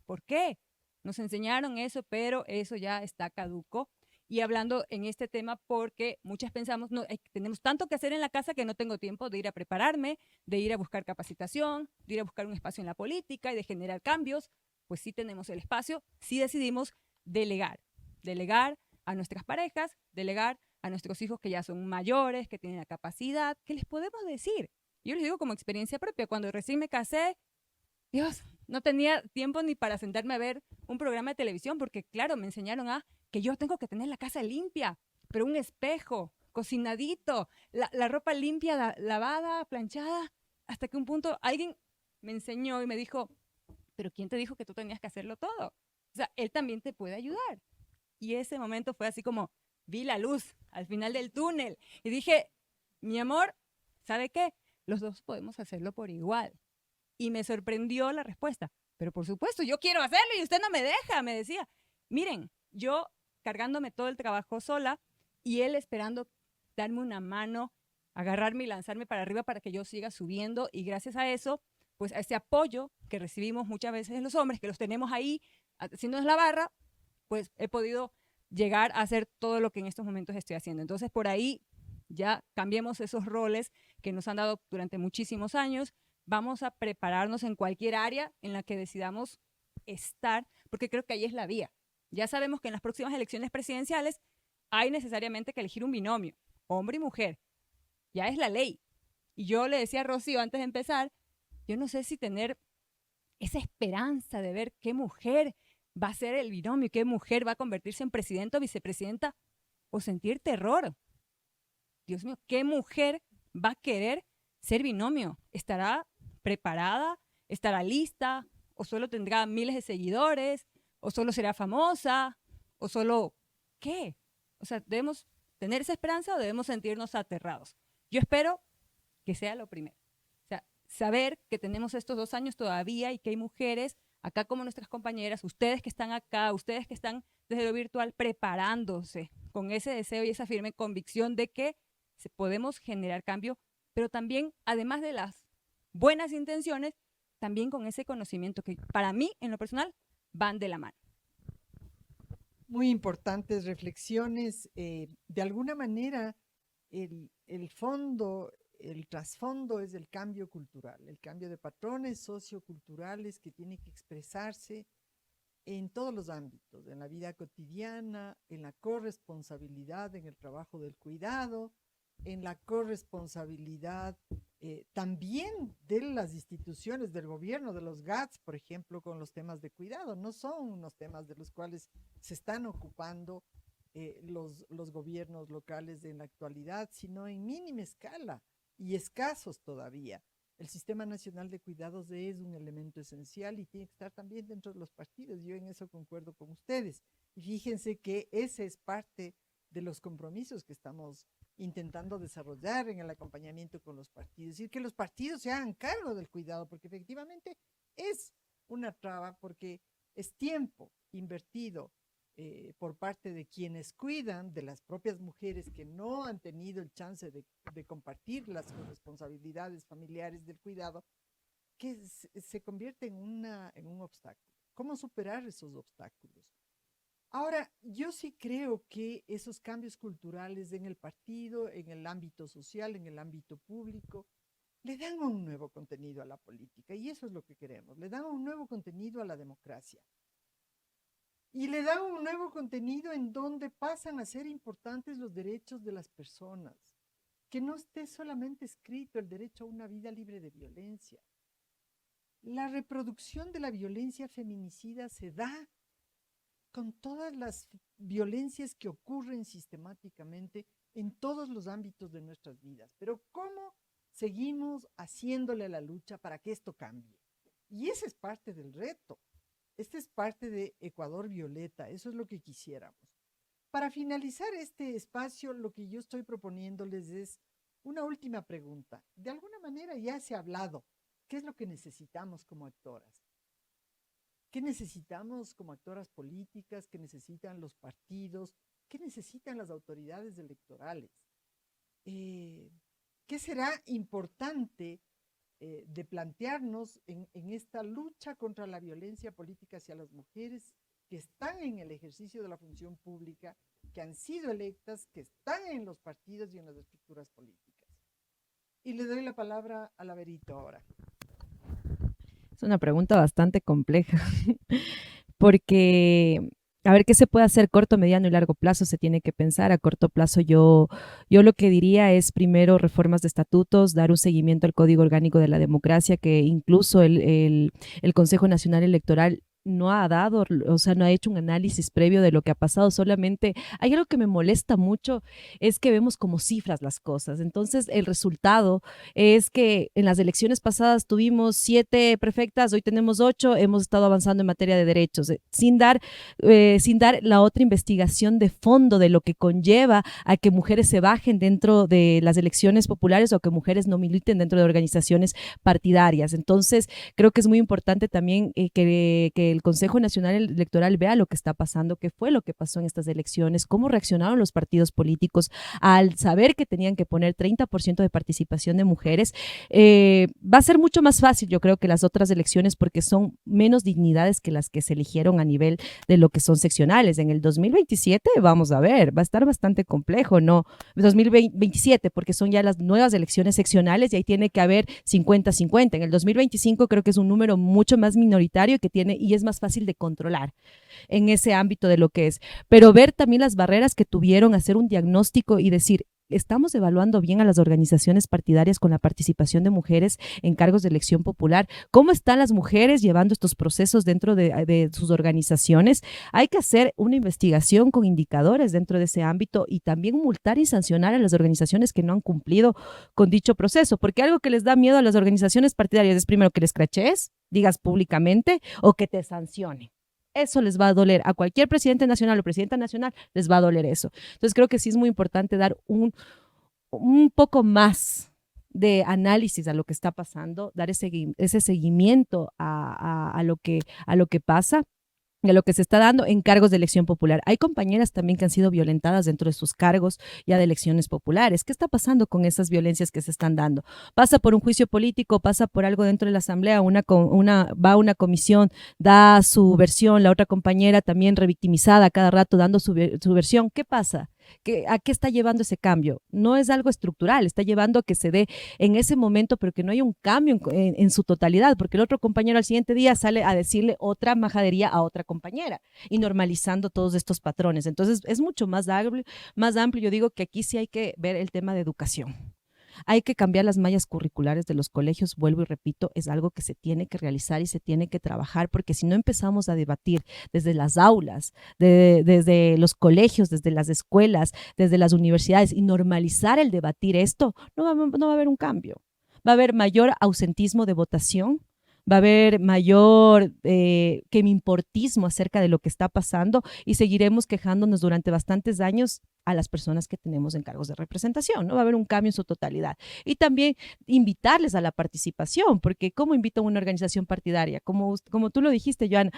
¿Por qué? Nos enseñaron eso, pero eso ya está caduco. Y hablando en este tema porque muchas pensamos, no, tenemos tanto que hacer en la casa que no tengo tiempo de ir a prepararme, de ir a buscar capacitación, de ir a buscar un espacio en la política y de generar cambios. Pues sí tenemos el espacio, sí decidimos delegar. Delegar a nuestras parejas, delegar a nuestros hijos que ya son mayores, que tienen la capacidad. ¿Qué les podemos decir? Yo les digo como experiencia propia, cuando recién me casé, Dios, no tenía tiempo ni para sentarme a ver un programa de televisión, porque claro, me enseñaron a que yo tengo que tener la casa limpia, pero un espejo, cocinadito, la ropa limpia, lavada, planchada, hasta que un punto alguien me enseñó y me dijo, pero ¿quién te dijo que tú tenías que hacerlo todo? O sea, él también te puede ayudar. Y ese momento fue así como, vi la luz al final del túnel y dije, mi amor, ¿sabe qué? Los dos podemos hacerlo por igual. Y me sorprendió la respuesta. Pero por supuesto, yo quiero hacerlo y usted no me deja, me decía. Miren, yo cargándome todo el trabajo sola y él esperando darme una mano, agarrarme y lanzarme para arriba para que yo siga subiendo. Y gracias a eso, pues a ese apoyo que recibimos muchas veces los hombres, que los tenemos ahí haciéndonos la barra, pues he podido llegar a hacer todo lo que en estos momentos estoy haciendo. Entonces, por ahí ya cambiemos esos roles que nos han dado durante muchísimos años. Vamos a prepararnos en cualquier área en la que decidamos estar, porque creo que ahí es la vía. Ya sabemos que en las próximas elecciones presidenciales hay necesariamente que elegir un binomio, hombre y mujer. Ya es la ley. Y yo le decía a Rocío antes de empezar, yo no sé si tener esa esperanza de ver qué mujer va a ser el binomio, qué mujer va a convertirse en presidenta o vicepresidenta, o sentir terror. Dios mío, ¿qué mujer va a querer ser binomio? ¿Estará preparada? ¿Estará lista? ¿O solo tendrá miles de seguidores? ¿O solo será famosa? ¿O solo qué? O sea, ¿debemos tener esa esperanza o debemos sentirnos aterrados? Yo espero que sea lo primero. O sea, saber que tenemos estos 2 años todavía y que hay mujeres acá como nuestras compañeras, ustedes que están acá, ustedes que están desde lo virtual preparándose con ese deseo y esa firme convicción de que podemos generar cambio, pero también, además de las buenas intenciones, también con ese conocimiento que para mí, en lo personal, van de la mano. Muy importantes reflexiones. De alguna manera, el fondo, el trasfondo es el cambio cultural, el cambio de patrones socioculturales que tiene que expresarse en todos los ámbitos, en la vida cotidiana, en la corresponsabilidad, en el trabajo del cuidado, en la corresponsabilidad también de las instituciones del gobierno, de los GATS, por ejemplo, con los temas de cuidado. No son unos temas de los cuales se están ocupando los gobiernos locales en la actualidad, sino en mínima escala y escasos todavía. El Sistema Nacional de Cuidados es un elemento esencial y tiene que estar también dentro de los partidos. Yo en eso concuerdo con ustedes. Y fíjense que ese es parte de los compromisos que estamos intentando desarrollar en el acompañamiento con los partidos. Es decir, que los partidos se hagan cargo del cuidado, porque efectivamente es una traba, porque es tiempo invertido por parte de quienes cuidan, de las propias mujeres que no han tenido el chance de compartir las responsabilidades familiares del cuidado, que se convierte en un obstáculo. ¿Cómo superar esos obstáculos? Ahora, yo sí creo que esos cambios culturales en el partido, en el ámbito social, en el ámbito público, le dan un nuevo contenido a la política, y eso es lo que queremos, le dan un nuevo contenido a la democracia. Y le dan un nuevo contenido en donde pasan a ser importantes los derechos de las personas, que no esté solamente escrito el derecho a una vida libre de violencia. La reproducción de la violencia feminicida se da con todas las violencias que ocurren sistemáticamente en todos los ámbitos de nuestras vidas. Pero ¿cómo seguimos haciéndole la lucha para que esto cambie? Y ese es parte del reto. Este es parte de Ecuador Violeta, eso es lo que quisiéramos. Para finalizar este espacio, lo que yo estoy proponiéndoles es una última pregunta. De alguna manera ya se ha hablado, ¿qué es lo que necesitamos como actoras? ¿Qué necesitamos como actoras políticas? ¿Qué necesitan los partidos ¿Qué necesitan las autoridades electorales? ¿Qué será importante de plantearnos en esta lucha contra la violencia política hacia las mujeres que están en el ejercicio de la función pública, que han sido electas, que están en los partidos y en las estructuras políticas? Y le doy la palabra a Laverito ahora. Es una pregunta bastante compleja, porque a ver qué se puede hacer corto, mediano y largo plazo, se tiene que pensar. A corto plazo yo lo que diría es primero reformas de estatutos, dar un seguimiento al Código Orgánico de la Democracia, que incluso el Consejo Nacional Electoral no ha dado, o sea, no ha hecho un análisis previo de lo que ha pasado. Solamente hay algo que me molesta mucho, es que vemos como cifras las cosas. Entonces, el resultado es que en las elecciones pasadas tuvimos 7 prefectas, hoy tenemos 8, hemos estado avanzando en materia de derechos, sin dar la otra investigación de fondo de lo que conlleva a que mujeres se bajen dentro de las elecciones populares o que mujeres no militen dentro de organizaciones partidarias. Entonces, creo que es muy importante también que el Consejo Nacional Electoral vea lo que está pasando, qué fue lo que pasó en estas elecciones, cómo reaccionaron los partidos políticos al saber que tenían que poner 30% de participación de mujeres. Va a ser mucho más fácil, yo creo, que las otras elecciones, porque son menos dignidades que las que se eligieron a nivel de lo que son seccionales. En el 2027, vamos a ver, va a estar bastante complejo, ¿no? 2027, porque son ya las nuevas elecciones seccionales y ahí tiene que haber 50-50. En el 2025 creo que es un número mucho más minoritario que tiene y es más fácil de controlar en ese ámbito de lo que es. Pero ver también las barreras que tuvieron, hacer un diagnóstico y decir, ¿estamos evaluando bien a las organizaciones partidarias con la participación de mujeres en cargos de elección popular? ¿Cómo están las mujeres llevando estos procesos dentro de sus organizaciones? Hay que hacer una investigación con indicadores dentro de ese ámbito y también multar y sancionar a las organizaciones que no han cumplido con dicho proceso, porque algo que les da miedo a las organizaciones partidarias es primero que les craches, digas públicamente, o que te sancione. Eso les va a doler. A cualquier presidente nacional o presidenta nacional les va a doler eso. Entonces creo que sí es muy importante dar un poco más de análisis a lo que está pasando, dar ese seguimiento a lo que pasa, de lo que se está dando en cargos de elección popular. Hay compañeras también que han sido violentadas dentro de sus cargos ya de elecciones populares. ¿Qué está pasando con esas violencias que se están dando? Pasa por un juicio político, pasa por algo dentro de la asamblea, va a una comisión, da su versión, la otra compañera también revictimizada cada rato dando su versión. ¿Qué pasa? ¿A qué está llevando ese cambio? No es algo estructural, está llevando a que se dé en ese momento, pero que no haya un cambio en su totalidad, porque el otro compañero al siguiente día sale a decirle otra majadería a otra compañera y normalizando todos estos patrones. Entonces es mucho más amplio. Yo digo que aquí sí hay que ver el tema de educación. Hay que cambiar las mallas curriculares de los colegios, vuelvo y repito, es algo que se tiene que realizar y se tiene que trabajar, porque si no empezamos a debatir desde las aulas, desde los colegios, desde las escuelas, desde las universidades y normalizar el debatir esto, no va a haber un cambio. Va a haber mayor ausentismo de votación, va a haber mayor quemimportismo acerca de lo que está pasando y seguiremos quejándonos durante bastantes años a las personas que tenemos en cargos de representación, ¿no? Va a haber un cambio en su totalidad. Y también invitarles a la participación, porque ¿cómo invito a una organización partidaria? Como tú lo dijiste, Joana,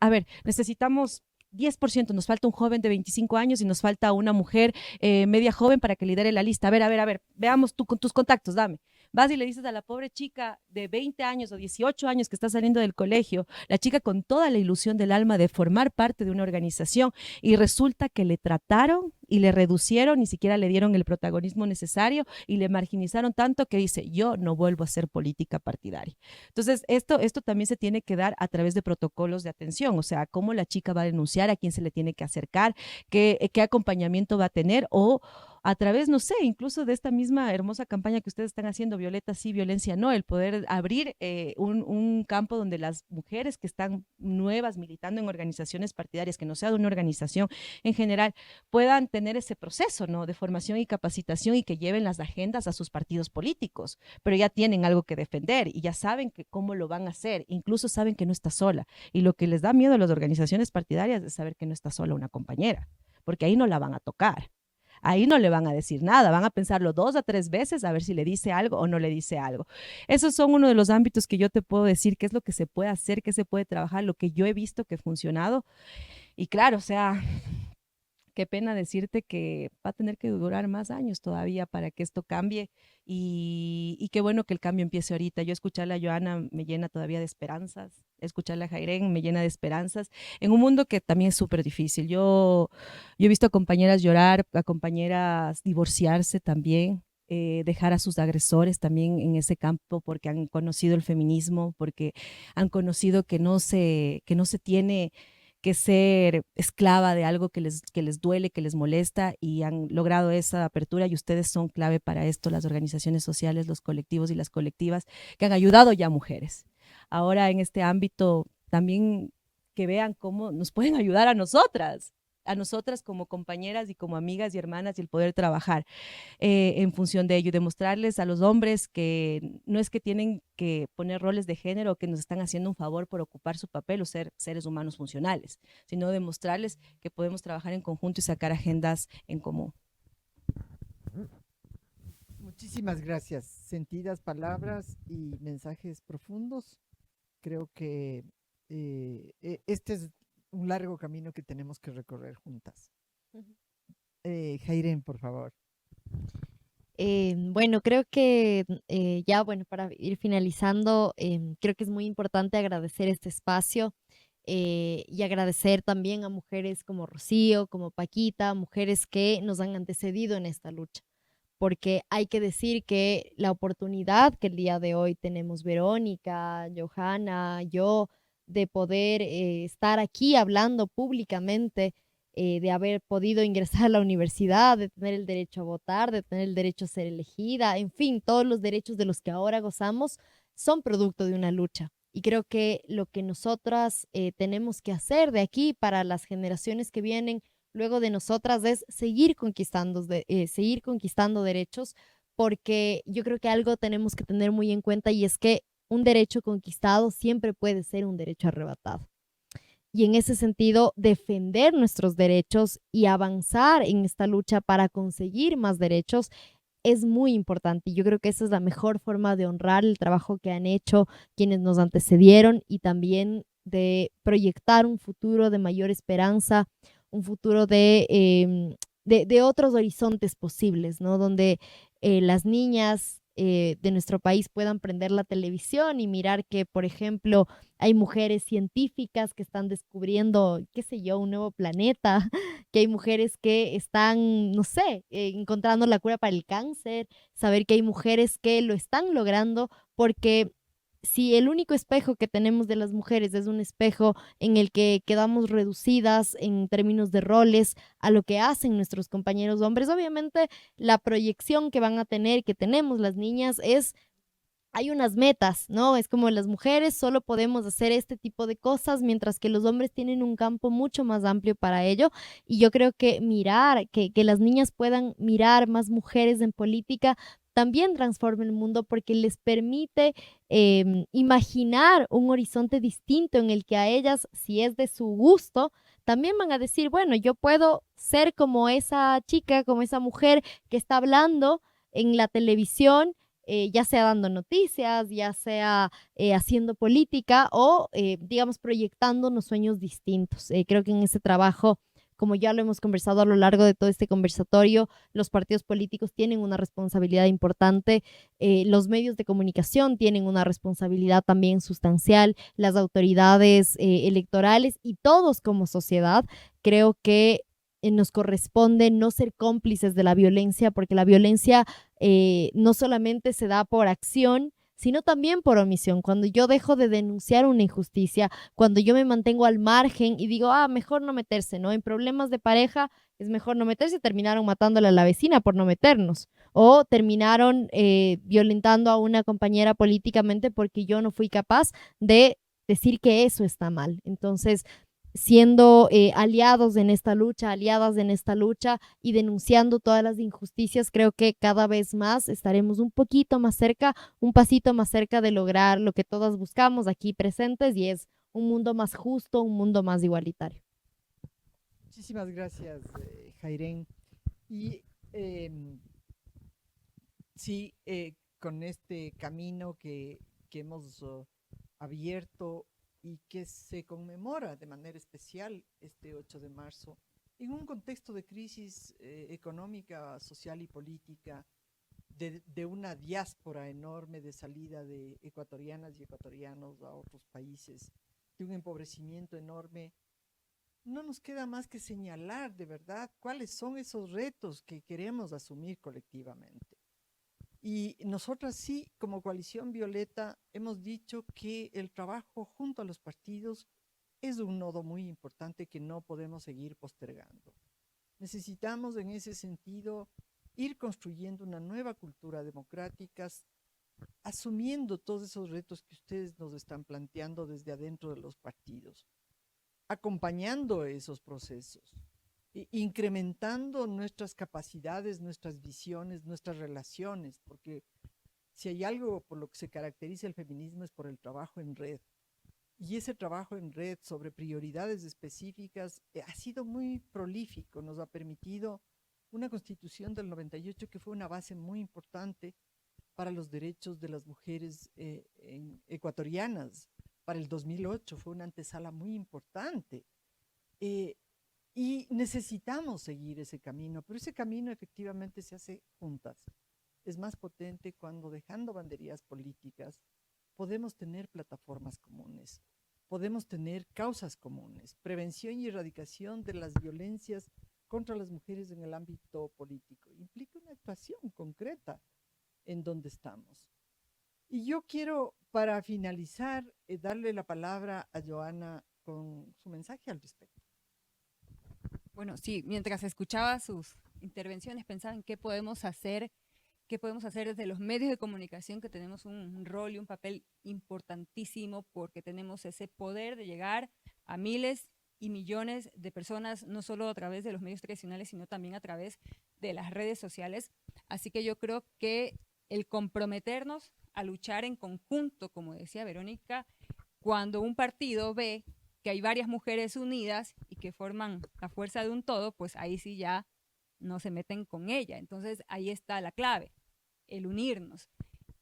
a ver, necesitamos 10%, nos falta un joven de 25 años y nos falta una mujer media joven para que lidere la lista. A ver, veamos tú con tus contactos, dame. Vas y le dices a la pobre chica de 20 años o 18 años que está saliendo del colegio, la chica con toda la ilusión del alma de formar parte de una organización, y resulta que le trataron y le reducieron, ni siquiera le dieron el protagonismo necesario y le marginizaron tanto que dice, yo no vuelvo a hacer política partidaria. Entonces, esto también se tiene que dar a través de protocolos de atención, o sea, cómo la chica va a denunciar, a quién se le tiene que acercar, qué acompañamiento va a tener, o a través, no sé, incluso de esta misma hermosa campaña que ustedes están haciendo, Violeta sí, violencia no, el poder abrir un campo donde las mujeres que están nuevas militando en organizaciones partidarias, que no sea de una organización en general, puedan tener ese proceso, ¿no?, de formación y capacitación y que lleven las agendas a sus partidos políticos, pero ya tienen algo que defender y ya saben cómo lo van a hacer, incluso saben que no está sola. Y lo que les da miedo a las organizaciones partidarias es saber que no está sola una compañera, porque ahí no la van a tocar. Ahí no le van a decir nada, van a pensarlo 2 a 3 veces a ver si le dice algo o no le dice algo. Esos son uno de los ámbitos que yo te puedo decir qué es lo que se puede hacer, qué se puede trabajar, lo que yo he visto que ha funcionado. Y claro, o sea, qué pena decirte que va a tener que durar más años todavía para que esto cambie y qué bueno que el cambio empiece ahorita. Yo escucharle a Joana me llena todavía de esperanzas, escucharle a Jairén me llena de esperanzas en un mundo que también es súper difícil. Yo he visto a compañeras llorar, a compañeras divorciarse también. Dejar a sus agresores también en ese campo porque han conocido el feminismo, porque han conocido que no se tiene que ser esclava de algo que les duele, que les molesta y han logrado esa apertura y ustedes son clave para esto, las organizaciones sociales, los colectivos y las colectivas que han ayudado ya a mujeres. Ahora en este ámbito también que vean cómo nos pueden ayudar a nosotras como compañeras y como amigas y hermanas y el poder trabajar en función de ello y demostrarles a los hombres que no es que tienen que poner roles de género que nos están haciendo un favor por ocupar su papel o ser seres humanos funcionales, sino demostrarles que podemos trabajar en conjunto y sacar agendas en común. Muchísimas gracias. Sentidas palabras y mensajes profundos. Creo que este es un largo camino que tenemos que recorrer juntas. Jairen, por favor. Bueno, creo que ya, bueno, para ir finalizando, creo que es muy importante agradecer este espacio y agradecer también a mujeres como Rocío, como Paquita, mujeres que nos han antecedido en esta lucha, porque hay que decir que la oportunidad que el día de hoy tenemos Verónica, Johanna, yo, de poder estar aquí hablando públicamente, de haber podido ingresar a la universidad, de tener el derecho a votar, de tener el derecho a ser elegida, en fin, todos los derechos de los que ahora gozamos son producto de una lucha. Y creo que lo que nosotras tenemos que hacer de aquí para las generaciones que vienen luego de nosotras es seguir conquistando derechos, porque yo creo que algo tenemos que tener muy en cuenta y es que un derecho conquistado siempre puede ser un derecho arrebatado. Y en ese sentido, defender nuestros derechos y avanzar en esta lucha para conseguir más derechos es muy importante. Yo creo que esa es la mejor forma de honrar el trabajo que han hecho quienes nos antecedieron y también de proyectar un futuro de mayor esperanza, un futuro de otros horizontes posibles, ¿no? Donde las niñas de nuestro país puedan prender la televisión y mirar que, por ejemplo, hay mujeres científicas que están descubriendo, qué sé yo, un nuevo planeta, que hay mujeres que están, no sé, encontrando la cura para el cáncer, saber que hay mujeres que lo están logrando, porque si el único espejo que tenemos de las mujeres es un espejo en el que quedamos reducidas en términos de roles a lo que hacen nuestros compañeros hombres, obviamente la proyección que van a tener, que tenemos las niñas, es hay unas metas, ¿no? Es como las mujeres solo podemos hacer este tipo de cosas, mientras que los hombres tienen un campo mucho más amplio para ello. Y yo creo que que las niñas puedan mirar más mujeres en política también transforma el mundo porque les permite imaginar un horizonte distinto en el que a ellas, si es de su gusto, también van a decir, bueno, yo puedo ser como esa chica, como esa mujer que está hablando en la televisión, ya sea dando noticias, ya sea haciendo política o, digamos, proyectando unos sueños distintos. Creo que en ese trabajo, como ya lo hemos conversado a lo largo de todo este conversatorio, los partidos políticos tienen una responsabilidad importante, los medios de comunicación tienen una responsabilidad también sustancial, las autoridades electorales y todos como sociedad. Creo que nos corresponde no ser cómplices de la violencia, porque la violencia no solamente se da por acción, sino también por omisión. Cuando yo dejo de denunciar una injusticia, cuando yo me mantengo al margen y digo, mejor no meterse, ¿no? En problemas de pareja es mejor no meterse, terminaron matándole a la vecina por no meternos, o terminaron violentando a una compañera políticamente porque yo no fui capaz de decir que eso está mal. Entonces, siendo aliados en esta lucha, aliadas en esta lucha y denunciando todas las injusticias, creo que cada vez más estaremos un poquito más cerca, un pasito más cerca de lograr lo que todas buscamos aquí presentes y es un mundo más justo, un mundo más igualitario. Muchísimas gracias, Jairen. Y sí, con este camino que hemos abierto y que se conmemora de manera especial este 8 de marzo, En un contexto de crisis económica, social y política, de una diáspora enorme de salida de ecuatorianas y ecuatorianos a otros países, de un empobrecimiento enorme, no nos queda más que señalar de verdad cuáles son esos retos que queremos asumir colectivamente. Y nosotras sí, como Coalición Violeta, hemos dicho que el trabajo junto a los partidos es un nodo muy importante que no podemos seguir postergando. Necesitamos en ese sentido ir construyendo una nueva cultura democrática, asumiendo todos esos retos que ustedes nos están planteando desde adentro de los partidos, acompañando esos procesos, incrementando nuestras capacidades, nuestras visiones, nuestras relaciones, porque si hay algo por lo que se caracteriza el feminismo es por el trabajo en red. Y ese trabajo en red sobre prioridades específicas ha sido muy prolífico, nos ha permitido una constitución del 98 que fue una base muy importante para los derechos de las mujeres ecuatorianas. Para el 2008 fue una antesala muy importante. Y necesitamos seguir ese camino, pero ese camino efectivamente se hace juntas. Es más potente cuando, dejando banderías políticas, podemos tener plataformas comunes, podemos tener causas comunes, prevención y erradicación de las violencias contra las mujeres en el ámbito político. Implica una actuación concreta en donde estamos. Y yo quiero, para finalizar, darle la palabra a Joana con su mensaje al respecto. Bueno, sí, mientras escuchaba sus intervenciones pensaba en qué podemos hacer desde los medios de comunicación, que tenemos un rol y un papel importantísimo porque tenemos ese poder de llegar a miles y millones de personas, no solo a través de los medios tradicionales, sino también a través de las redes sociales. Así que yo creo que el comprometernos a luchar en conjunto, como decía Verónica, cuando un partido ve que hay varias mujeres unidas y que forman la fuerza de un todo, pues ahí sí ya no se meten con ella. Entonces ahí está la clave, el unirnos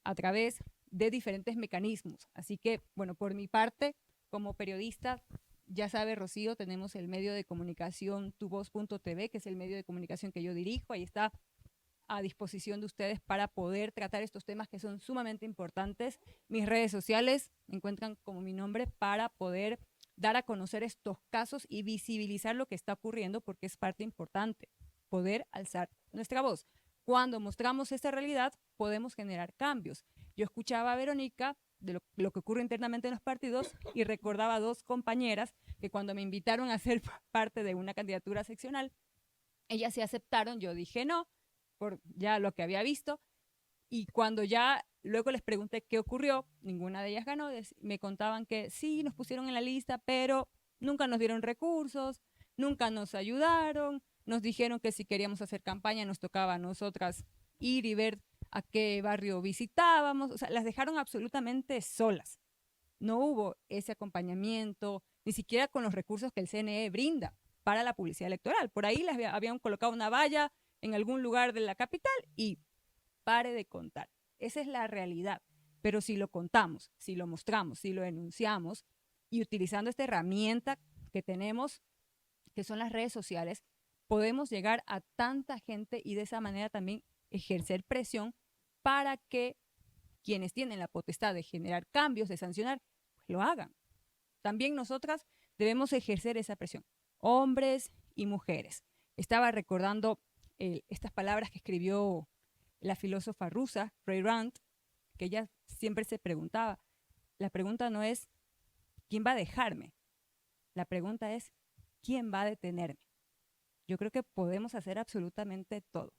a través de diferentes mecanismos. Así que, bueno, por mi parte, como periodista, ya sabe Rocío, tenemos el medio de comunicación tuvoz.tv, que es el medio de comunicación que yo dirijo. Ahí está a disposición de ustedes para poder tratar estos temas que son sumamente importantes. Mis redes sociales me encuentran como mi nombre para poder dar a conocer estos casos y visibilizar lo que está ocurriendo, porque es parte importante, poder alzar nuestra voz. Cuando mostramos esta realidad, podemos generar cambios. Yo escuchaba a Verónica de lo que ocurre internamente en los partidos y recordaba a dos compañeras que cuando me invitaron a ser parte de una candidatura seccional, ellas se aceptaron, yo dije no, por ya lo que había visto, y cuando ya luego les pregunté qué ocurrió, ninguna de ellas ganó. Me contaban que sí, nos pusieron en la lista, pero nunca nos dieron recursos, nunca nos ayudaron, nos dijeron que si queríamos hacer campaña nos tocaba a nosotras ir y ver a qué barrio visitábamos. O sea, las dejaron absolutamente solas. No hubo ese acompañamiento, ni siquiera con los recursos que el CNE brinda para la publicidad electoral. Por ahí les habían colocado una valla en algún lugar de la capital y pare de contar. Esa es la realidad. Pero si lo contamos, si lo mostramos, si lo denunciamos y utilizando esta herramienta que tenemos, que son las redes sociales, podemos llegar a tanta gente y de esa manera también ejercer presión para que quienes tienen la potestad de generar cambios, de sancionar, pues lo hagan. También nosotras debemos ejercer esa presión, hombres y mujeres. Estaba recordando estas palabras que escribió la filósofa rusa, Ray Rand, que ella siempre se preguntaba, la pregunta no es ¿quién va a dejarme? La pregunta es ¿quién va a detenerme? Yo creo que podemos hacer absolutamente todo.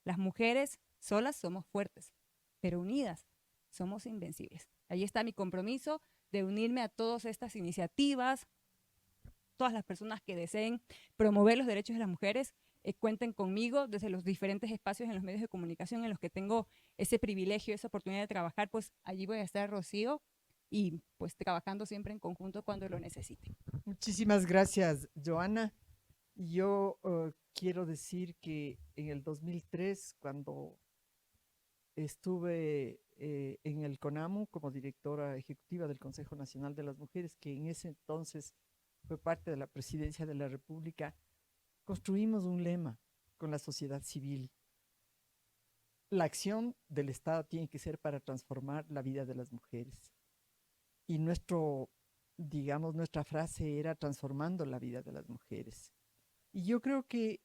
Las mujeres solas somos fuertes, pero unidas somos invencibles. Ahí está mi compromiso de unirme a todas estas iniciativas, todas las personas que deseen promover los derechos de las mujeres, cuenten conmigo desde los diferentes espacios en los medios de comunicación en los que tengo ese privilegio, esa oportunidad de trabajar, pues allí voy a estar, Rocío, y pues trabajando siempre en conjunto cuando lo necesiten. Muchísimas gracias, Joana. Yo quiero decir que en el 2003, cuando estuve en el CONAMU como directora ejecutiva del Consejo Nacional de las Mujeres, que en ese entonces fue parte de la Presidencia de la República, construimos un lema con la sociedad civil. La acción del Estado tiene que ser para transformar la vida de las mujeres. Y nuestra frase era transformando la vida de las mujeres. Y yo creo que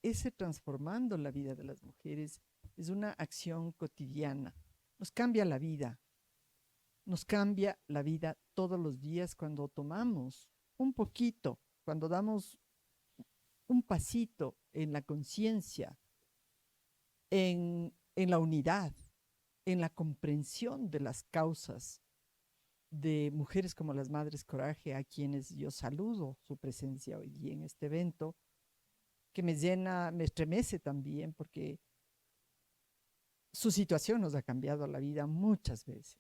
ese transformando la vida de las mujeres es una acción cotidiana. Nos cambia la vida. Nos cambia la vida todos los días cuando tomamos un poquito, cuando damos un pasito en la conciencia, en la unidad, en la comprensión de las causas de mujeres como las Madres Coraje, a quienes yo saludo su presencia hoy día en este evento, que me llena, me estremece también, porque su situación nos ha cambiado la vida muchas veces,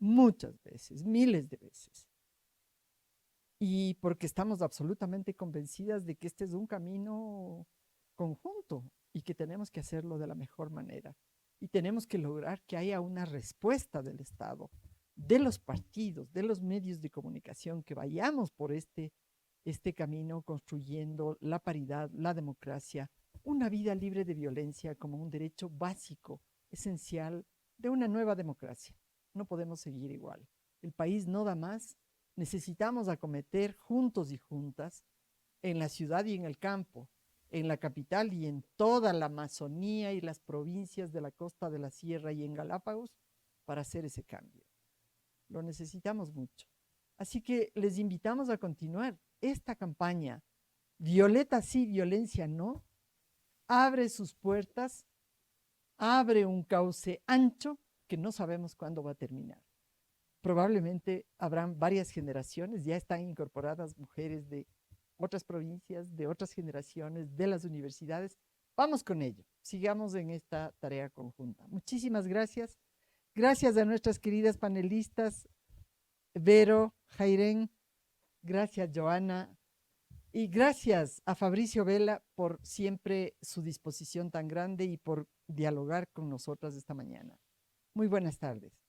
miles de veces. Y porque estamos absolutamente convencidas de que este es un camino conjunto y que tenemos que hacerlo de la mejor manera. Y tenemos que lograr que haya una respuesta del Estado, de los partidos, de los medios de comunicación, que vayamos por este camino construyendo la paridad, la democracia, una vida libre de violencia como un derecho básico, esencial de una nueva democracia. No podemos seguir igual. El país no da más. Necesitamos acometer juntos y juntas, en la ciudad y en el campo, en la capital y en toda la Amazonía y las provincias de la costa de la sierra y en Galápagos, para hacer ese cambio. Lo necesitamos mucho. Así que les invitamos a continuar esta campaña. Violeta sí, violencia no. Abre sus puertas, abre un cauce ancho que no sabemos cuándo va a terminar. Probablemente habrán varias generaciones, ya están incorporadas mujeres de otras provincias, de otras generaciones, de las universidades. Vamos con ello, sigamos en esta tarea conjunta. Muchísimas gracias. Gracias a nuestras queridas panelistas, Vero, Jairen, gracias Joana, y gracias a Fabricio Vela por siempre su disposición tan grande y por dialogar con nosotras esta mañana. Muy buenas tardes.